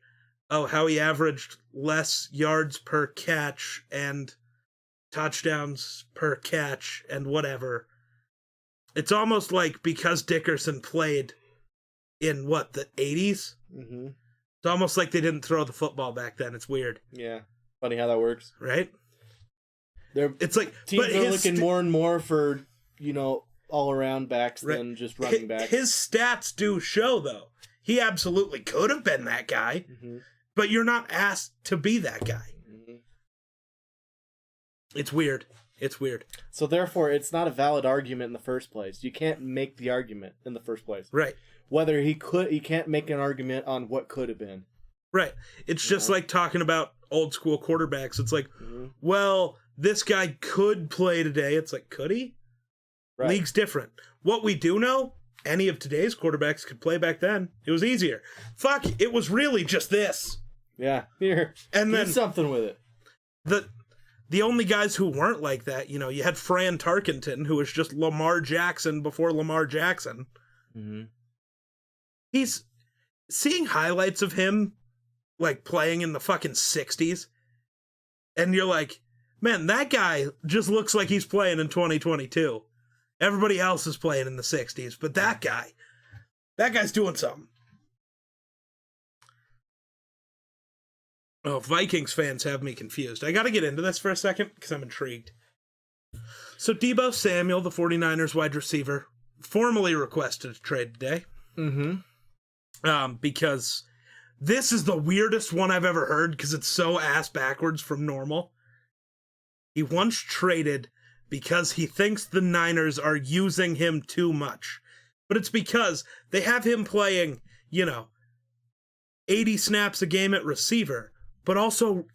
oh, how he averaged less yards per catch and touchdowns per catch and whatever. It's almost like because Dickerson played in, the 80s? It's almost like they didn't throw the football back then. It's weird. Yeah. Funny how that works. Right? It's like teams are looking more and more for, all-around backs than just running backs. His stats do show, though. He absolutely could have been that guy, but you're not asked to be that guy. It's weird. It's weird. So therefore, it's not a valid argument in the first place. You can't make the argument in the first place. Right. Whether he can't make an argument on what could have been. Right. It's just like talking about old school quarterbacks. It's like, well, this guy could play today. It's like, could he? Right. League's different. What we do know, any of today's quarterbacks could play back then. It was easier. Fuck, it was really just this. Yeah, here. And then do something with it. The only guys who weren't like that, you know, you had Fran Tarkenton, who was just Lamar Jackson before Lamar Jackson. Mm-hmm. He's seeing highlights of him, like, playing in the fucking 60s. And you're like, man, that guy just looks like he's playing in 2022. Everybody else is playing in the 60s, but that guy's doing something. Oh, Vikings fans have me confused. I got to get into this for a second because I'm intrigued. So Deebo Samuel, the 49ers wide receiver, formally requested a trade today. Mm-hmm. Because this is the weirdest one I've ever heard because it's so ass backwards from normal. He once traded because he thinks the Niners are using him too much. But it's because they have him playing, 80 snaps a game at receiver, but also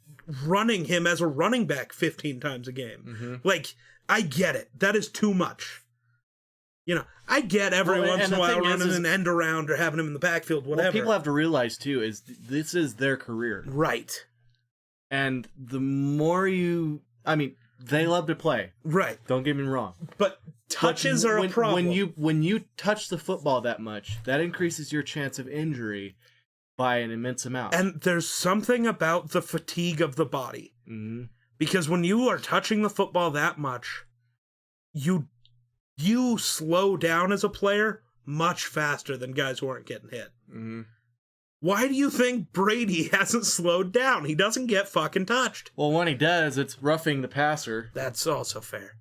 running him as a running back 15 times a game. Mm-hmm. Like, I get it. That is too much. I get every once in a while running an end around or having him in the backfield, whatever. What people have to realize, too, is this is their career. Right. And the more they love to play. Right. Don't get me wrong. But touches are a problem. When you touch the football that much, that increases your chance of injury by an immense amount. And there's something about the fatigue of the body. Mm-hmm. Because when you are touching the football that much, you slow down as a player much faster than guys who aren't getting hit. Mm-hmm. Why do you think Brady hasn't slowed down? He doesn't get fucking touched. Well, when he does, it's roughing the passer. That's also fair.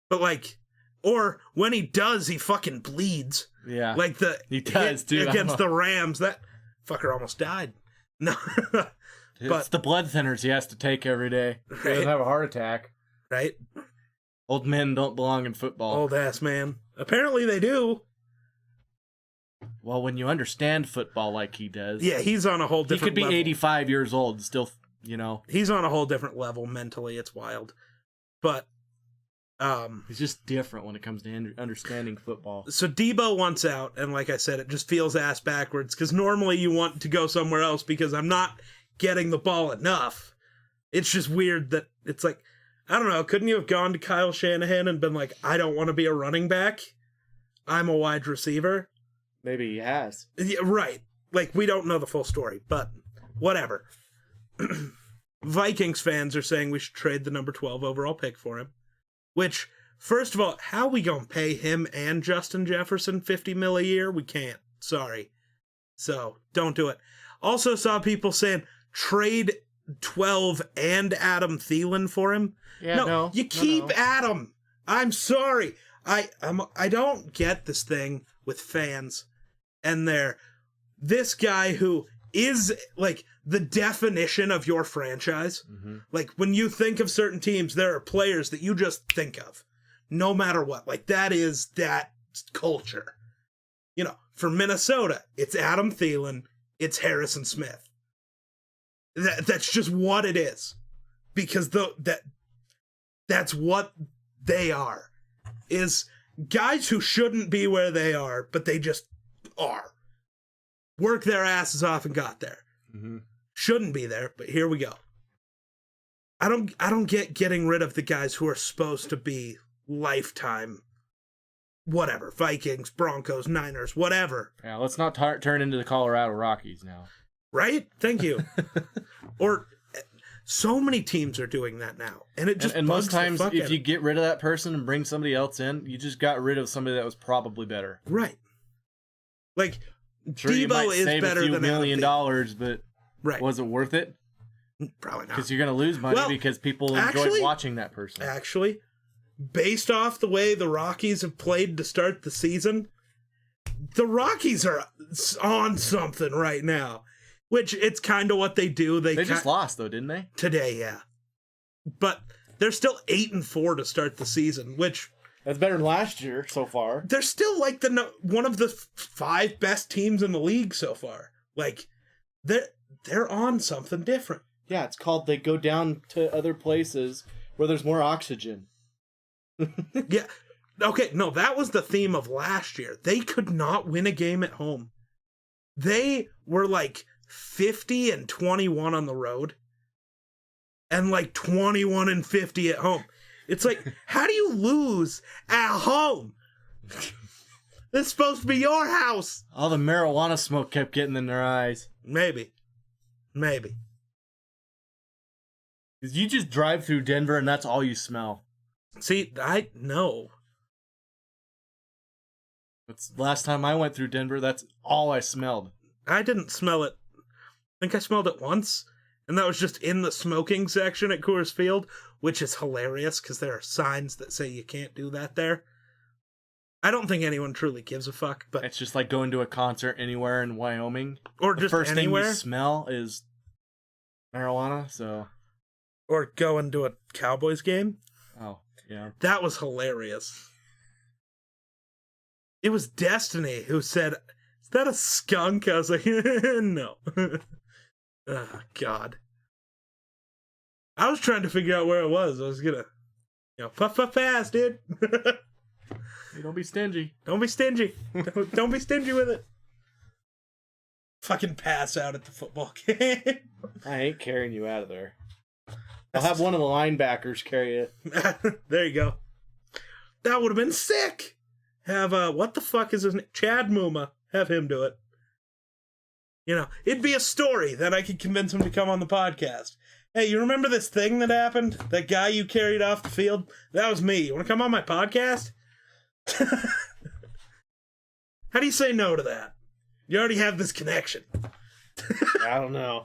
But or when he does, he fucking bleeds. Yeah. Like he does, too. Against the Rams, that fucker almost died. No. It's the blood thinners he has to take every day. Right? He doesn't have a heart attack. Right? Old men don't belong in football. Old ass man. Apparently they do. Well, when you understand football like he does. Yeah, he's on a whole different level. He could be 85 years old and still, He's on a whole different level mentally. It's wild. But he's just different when it comes to understanding football. So Deebo wants out, and like I said, it just feels ass backwards, because normally you want to go somewhere else because I'm not getting the ball enough. It's just weird that it's like, I don't know, couldn't you have gone to Kyle Shanahan and been like, I don't want to be a running back, I'm a wide receiver? Maybe he has. Yeah, right. Like, we don't know the full story, but whatever. Vikings fans are saying we should trade the number 12 overall pick for him. Which, first of all, how we gonna pay him and Justin Jefferson $50 million a year? We can't. Sorry. So, don't do it. Also saw people saying, trade 12 and Adam Thielen for him. Yeah, no. You keep Adam. I'm sorry. I don't get this thing with fans and this guy who is like the definition of your franchise. Mm-hmm. Like, when you think of certain teams, there are players that you just think of no matter what. Like, that is that culture. For Minnesota, it's Adam Thielen, it's Harrison Smith. That's just what it is. Because that's what they are. Is guys who shouldn't be where they are, but they just are. Work their asses off and got there. Mm-hmm. Shouldn't be there, but here we go. I don't get getting rid of the guys who are supposed to be lifetime, whatever, Vikings, Broncos, Niners, whatever. Yeah, let's not turn into the Colorado Rockies now. Right? Thank you. Or so many teams are doing that now, and it just and bugs most times, the fuck if you get rid of that person and bring somebody else in, you just got rid of somebody that was probably better. Right. Like, sure, Deebo is better than $1 million, but right. Was it worth it? Probably not. Because you're going to lose money because people enjoy watching that person. Actually, based off the way the Rockies have played to start the season, the Rockies are on something right now. Which, it's kind of what they do. They just lost, though, didn't they? Today, yeah. But They're still 8-4 to start the season, which that's better than last year so far. They're still like one of the 5 best teams in the league so far. Like they're on something different. Yeah, it's called they go down to other places where there's more oxygen. Yeah. Okay, no, that was the theme of last year. They could not win a game at home. They were like 50-21 on the road and like 21-50 at home. It's like, how do you lose at home? This is supposed to be your house. All the marijuana smoke kept getting in their eyes. Maybe. You just drive through Denver and that's all you smell. See, I know. That's last time I went through Denver, that's all I smelled. I didn't smell it. I think I smelled it once, and that was just in the smoking section at Coors Field, which is hilarious because there are signs that say you can't do that there. I don't think anyone truly gives a fuck, but it's just like going to a concert anywhere in Wyoming. Or the just first anywhere. thing you smell is marijuana, so... Or going to a Cowboys game. Oh, yeah. That was hilarious. It was Destiny who said, "Is that a skunk?" I was like, no. Oh, God. I was trying to figure out where it was. I was gonna, puff pass, dude. Hey, don't be stingy. Don't be stingy. Don't be stingy with it. Fucking pass out at the football game. I ain't carrying you out of there. I'll have one of the linebackers carry it. There you go. That would have been sick. Have, what the fuck is his name? Chad Muma. Have him do it. It'd be a story that I could convince him to come on the podcast. Hey, you remember this thing that happened? That guy you carried off the field? That was me. You want to come on my podcast? How do you say no to that? You already have this connection. I don't know.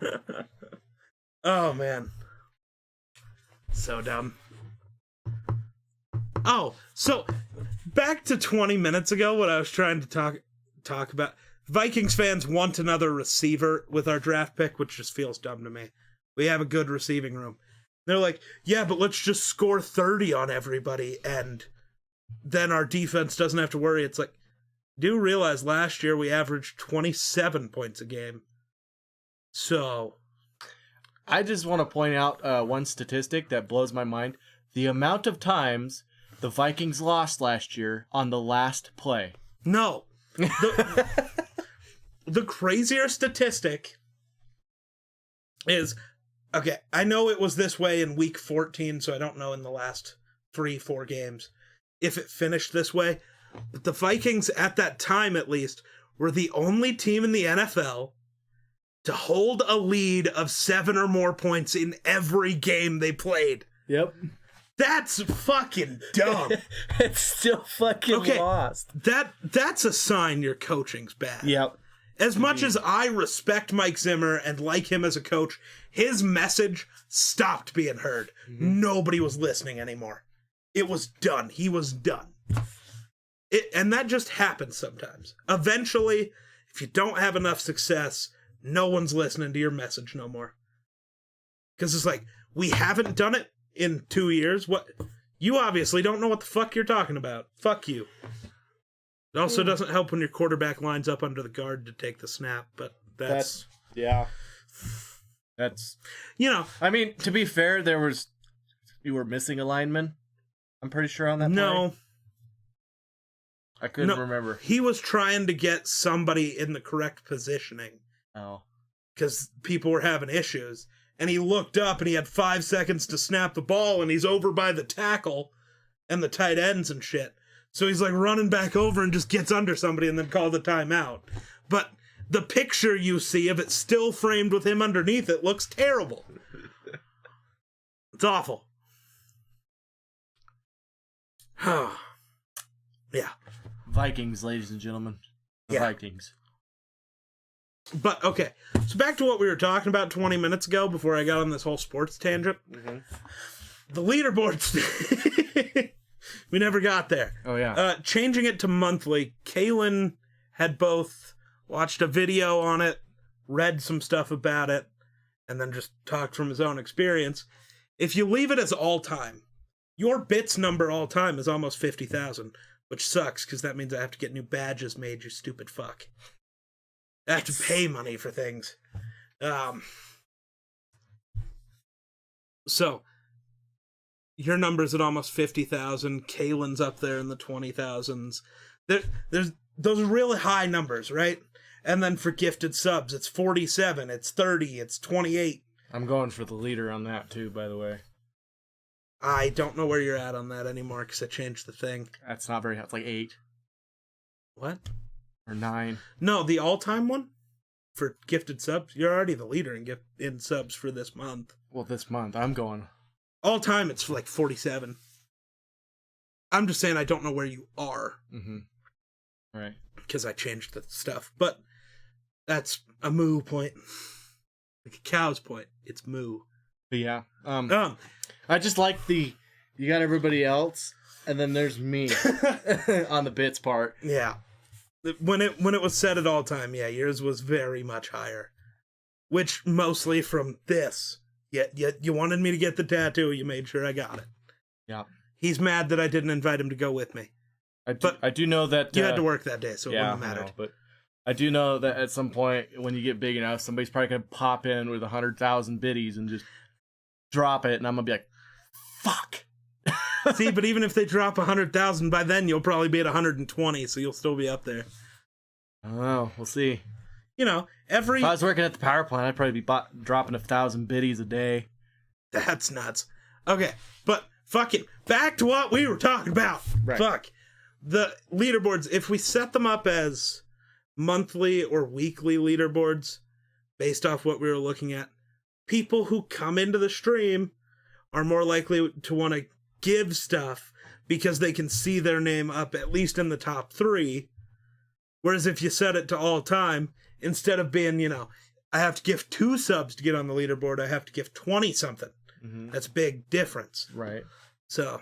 Oh, man. So dumb. Oh, so back to 20 minutes ago, what I was trying to talk about. Vikings fans want another receiver with our draft pick, which just feels dumb to me. We have a good receiving room. They're like, yeah, but let's just score 30 on everybody, and then our defense doesn't have to worry. It's like, do realize last year we averaged 27 points a game. So I just want to point out one statistic that blows my mind. The amount of times the Vikings lost last year on the last play. No. The crazier statistic is, okay, I know it was this way in week 14, so I don't know in the last 3-4 games if it finished this way. But the Vikings, at that time at least, were the only team in the NFL to hold a lead of 7 or more points in every game they played. Yep. That's fucking dumb. It's still fucking lost. That's a sign your coaching's bad. Yep. As much as I respect Mike Zimmer and like him as a coach, his message stopped being heard. Mm-hmm. Nobody was listening anymore. It was done. He was done. And that just happens sometimes. Eventually, if you don't have enough success, no one's listening to your message no more. Because it's like, we haven't done it in 2 years. What? You obviously don't know what the fuck you're talking about. Fuck you. It also doesn't help when your quarterback lines up under the guard to take the snap, but that's yeah. That's I mean, to be fair, you were missing a lineman. I'm pretty sure on that play. I couldn't remember. He was trying to get somebody in the correct positioning. Oh. Because people were having issues. And he looked up and he had 5 seconds to snap the ball and he's over by the tackle and the tight ends and shit. So he's like running back over and just gets under somebody and then called the timeout. But the picture you see of it still framed with him underneath it looks terrible. It's awful. Yeah. Vikings, ladies and gentlemen. The Vikings. But, okay. So back to what we were talking about 20 minutes ago before I got on this whole sports tangent. Mm-hmm. The leaderboards... We never got there. Oh, yeah. Changing it to monthly, Kalen had both watched a video on it, read some stuff about it, and then just talked from his own experience. if you leave it as all time, your bits number all time is almost 50,000, which sucks because that means I have to get new badges made, you stupid fuck. I have to pay money for things. So, your number's at almost 50,000. Kaylin's up there in the 20,000s. There's those really high numbers, right? And then for gifted subs, it's 47, it's 30, it's 28. I'm going for the leader on that too, by the way. I don't know where you're at on that anymore because I changed the thing. That's not very high. It's like 8. What? Or 9. No, the all-time one for gifted subs. You're already the leader in subs for this month. Well, this month I'm going all-time. It's like 47. I'm just saying I don't know where you are. Mm-hmm. Right. Because I changed the stuff, but that's a moo point, like a cow's point. It's moo. But yeah. I just like you got everybody else, and then there's me on the bits part. Yeah. When it was set at all time, yeah, yours was very much higher, which mostly from this. Yet you wanted me to get the tattoo. You made sure I got it. Yeah. He's mad that I didn't invite him to go with me. I do know that you had to work that day, so it yeah, wouldn't matter. But I do know that at some point when you get big enough, somebody's probably gonna pop in with 100,000 biddies and just drop it, and I'm gonna be like, "Fuck." See, but even if they drop 100,000, by then you'll probably be at 120, so you'll still be up there. I don't know. We'll see. You know, If I was working at the power plant, I'd probably be dropping 1,000 biddies a day. That's nuts. Okay, but fuck it. Back to what we were talking about. Right. Fuck. The leaderboards, if we set them up as monthly or weekly leaderboards, based off what we were looking at, people who come into the stream are more likely to want to give stuff because they can see their name up at least in the top 3. Whereas if you set it to all time, instead of being, I have to give 2 subs to get on the leaderboard, I have to give 20 something. Mm-hmm. That's a big difference. Right. So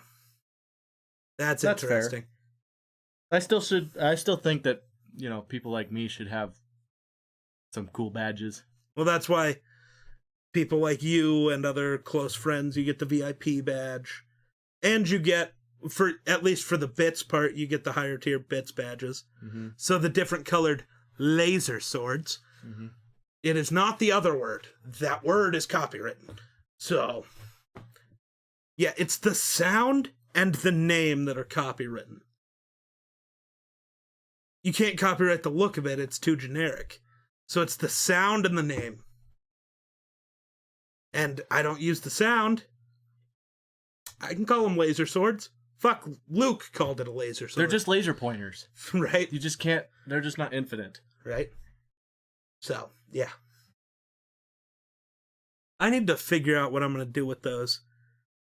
that's interesting. Fair. I still think that, people like me should have some cool badges. Well, that's why people like you and other close friends, you get the VIP badge. And you get, at least for the bits part, you get the higher tier bits badges. Mm-hmm. So the different colored laser swords. Mm-hmm. It is not the other word. That word is copywritten. So, yeah, it's the sound and the name that are copywritten. You can't copyright the look of it. It's too generic. So it's the sound and the name. And I don't use the sound. I can call them laser swords. Fuck, Luke called it a laser sword. They're just laser pointers. Right? You just can't, they're just not infinite. Right? So, yeah. I need to figure out what I'm going to do with those.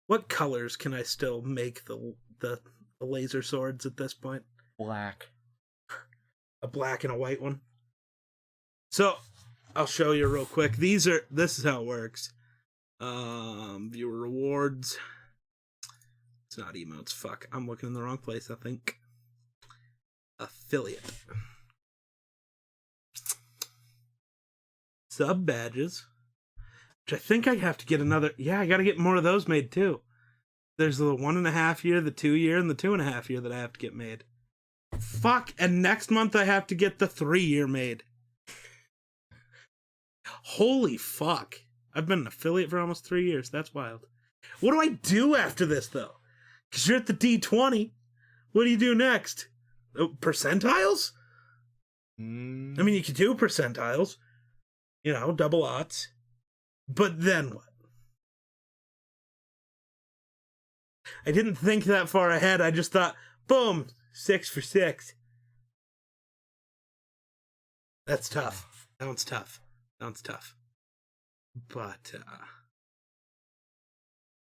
What colors can I still make the laser swords at this point? Black. A black and a white one. So, I'll show you real quick. This is how it works. Viewer rewards. It's not emotes. Fuck. I'm looking in the wrong place, I think. Affiliate. Sub badges. Which I think I have to get another. Yeah, I gotta get more of those made too. There's the 1.5 year, the 2 year, and the 2.5 year that I have to get made. Fuck. And next month I have to get the 3 year made. Holy fuck. I've been an affiliate for almost 3 years. That's wild. What do I do after this, though? Because you're at the D20. What do you do next? Percentiles? I mean, you could do percentiles. Double odds. But then what? I didn't think that far ahead. I just thought, boom, 6 for 6. That's tough. Sounds tough. But,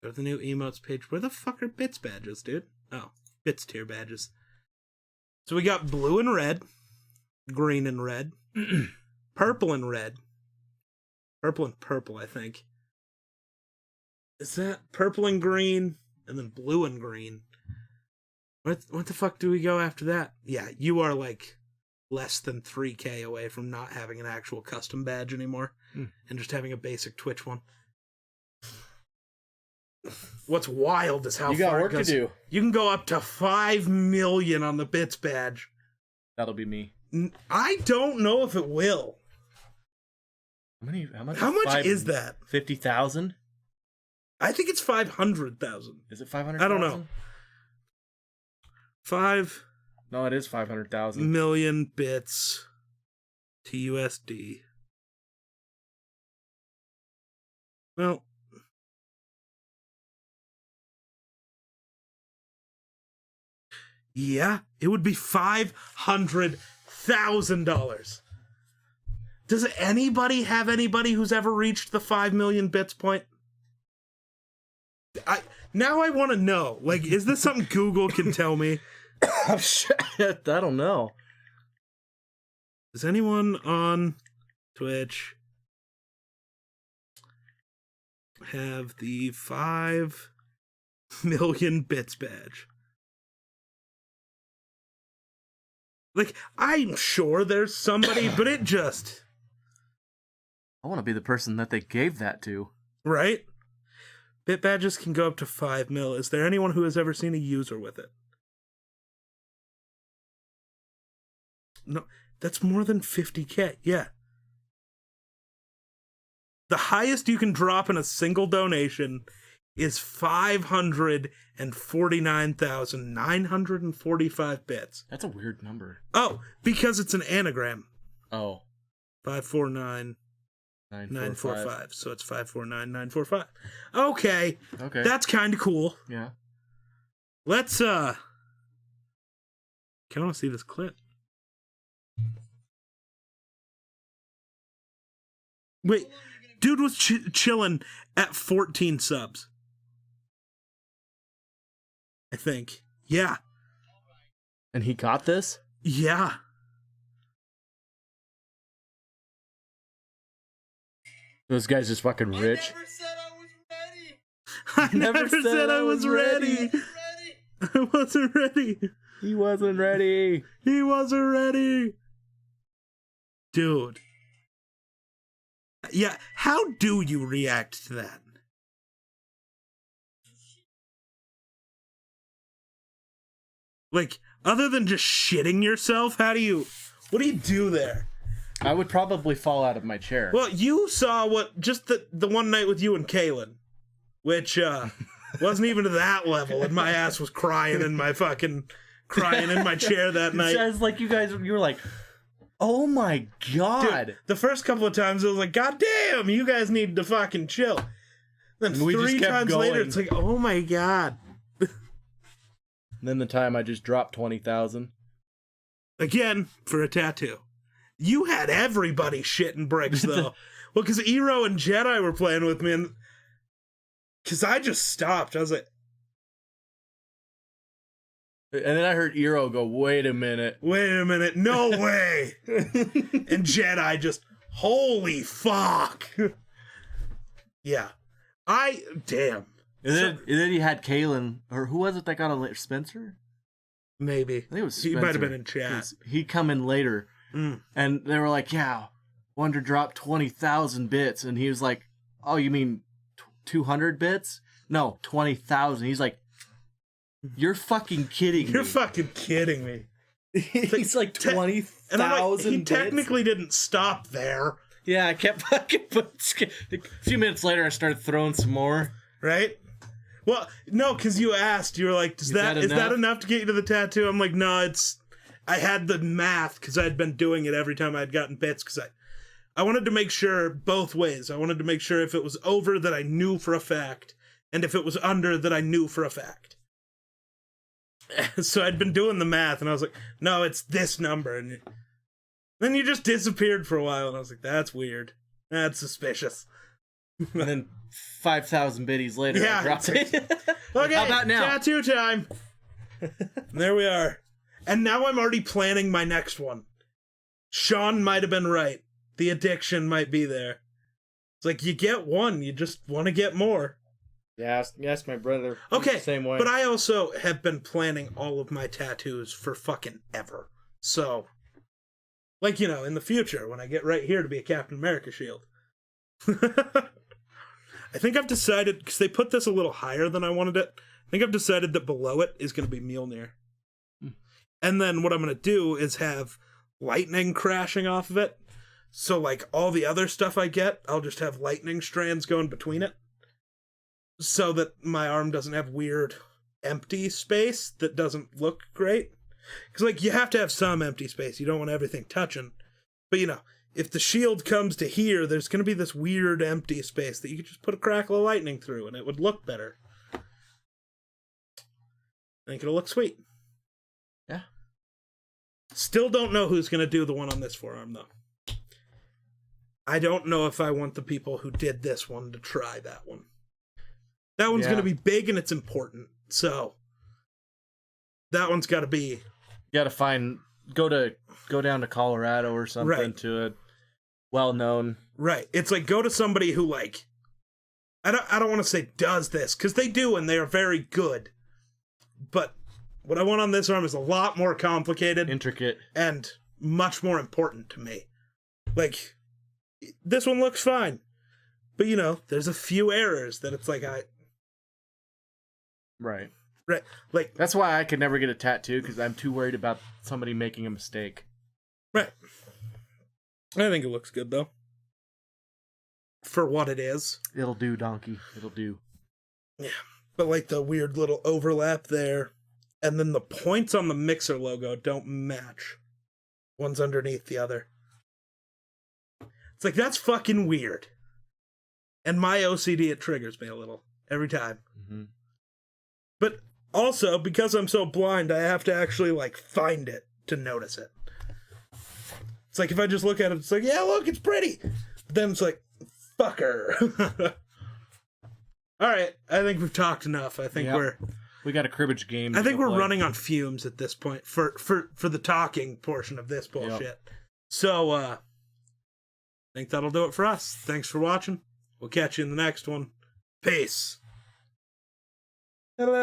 go to the new emotes page. Where the fuck are bits badges, dude? Oh, bits tier badges. So we got blue and red, green and red, purple and red, purple and purple, I think. Is that purple and green, and then blue and green? What the fuck do we go after that? Yeah, you are like less than 3K away from not having an actual custom badge anymore and just having a basic Twitch one. what's wild is how You got far work it goes. to do. You can go up to 5 million on the bits badge. That'll be me. I don't know if it will. How much is that? 50,000? I think it's 500,000. Is it 500,000? I don't know. 5 No, it is 500,000. million bits TUSD. Well, yeah, it would be $500,000. Does anybody have anybody who's ever reached the 5 million bits point? Now I want to know. Like, is this something Google can tell me? Oh, shit. I don't know. Does anyone on Twitch have the 5 million bits badge? Like, I'm sure there's somebody, but it just... I want to be the person that they gave that to. Right? Bit badges can go up to 5 mil. Is there anyone who has ever seen a user with it? No, that's more than 50K. Yeah. The highest you can drop in a single donation is 549,945 bits. That's a weird number. Oh, because it's an anagram. Oh. 549,945. So it's 549,945. Okay. Okay. That's kind of cool. Yeah. Let's, I want to see this clip. Wait, dude was chilling at 14 subs. I think. Yeah. And he got this? Yeah. Those guys just fucking rich. I never said I was ready. I wasn't ready. He wasn't ready. He wasn't ready. Dude. Yeah, how do you react to that? Like, other than just shitting yourself, what do you do there? I would probably fall out of my chair. Well, you saw just the one night with you and Kaylin, which wasn't even to that level, and my ass was crying in my chair that night. It's like you were like, oh my god. Dude, the first couple of times I was like, god damn, you guys need to fucking chill. Then and we 3 times going. later, it's like, oh my god. And then the time I just dropped 20,000. Again, for a tattoo. You had everybody shitting bricks, though. Well, because Eero and Jedi were playing with me, and because I just stopped. I was like... And then I heard Eero go, wait a minute. Wait a minute, no way! And Jedi just, holy fuck! Yeah. Damn. And then he had Kaylin, or who was it that got a Spencer? Maybe. I think it was Spencer. He might have been in chat. He come in later, and they were like, yeah, Wunder dropped 20,000 bits, and he was like, oh, you mean 200 bits? No, 20,000. He's like, you're fucking kidding me. You're fucking kidding me. He's like 20,000 He bits? technically didn't stop there. Yeah, I kept fucking... A few minutes later, I started throwing some more. Right? Well, no, because you asked. You were like, is that enough to get you to the tattoo? I'm like, no, I had the math because I'd been doing it every time I'd gotten bits because I wanted to make sure both ways. I wanted to make sure if it was over that I knew for a fact, and if it was under that I knew for a fact. So I'd been doing the math, and I was like, no, it's this number. And then you just disappeared for a while, and I was like, that's weird. That's suspicious. And then 5,000 biddies later, I dropped it. Okay, how about now? Tattoo time. There we are. And now I'm already planning my next one. Sean might have been right. The addiction might be there. It's like, you get one, you just want to get more. Yeah, yes, my brother. Okay, same way. But I also have been planning all of my tattoos for fucking ever. So, like, in the future, when I get right here to be a Captain America shield. I think I've decided, because they put this a little higher than I wanted it, I think I've decided that below it is going to be Mjolnir. And then what I'm going to do is have lightning crashing off of it. So, like, all the other stuff I get, I'll just have lightning strands going between it. So that my arm doesn't have weird empty space that doesn't look great. Because, like, you have to have some empty space. You don't want everything touching. But, you know, if the shield comes to here, there's going to be this weird empty space that you could just put a crackle of lightning through and it would look better. I think it'll look sweet. Yeah. Still don't know who's going to do the one on this forearm, though. I don't know if I want the people who did this one to try that one. That one's going to be big and it's important. So that one's got to be... You got to go down to Colorado or something to a well-known... Right. It's like, go to somebody who, like... I don't want to say does this, because they do and they are very good. But what I want on this arm is a lot more complicated. Intricate. And much more important to me. Like, this one looks fine. But, you know, there's a few errors that it's like Right. Like, that's why I could never get a tattoo, because I'm too worried about somebody making a mistake. Right. I think it looks good, though. For what it is. It'll do, Donkey. It'll do. Yeah. But, like, the weird little overlap there. And then the points on the Mixer logo don't match. One's underneath the other. It's like, that's fucking weird. And my OCD, it triggers me a little. Every time. Mm-hmm. But also, because I'm so blind, I have to actually, like, find it to notice it. It's like, if I just look at it, it's like, yeah, look, it's pretty. But then it's like, fucker. All right, I think we've talked enough. I think we got a cribbage game. I think we're running on fumes at this point for the talking portion of this bullshit. Yep. So, I think that'll do it for us. Thanks for watching. We'll catch you in the next one. Peace. Hello.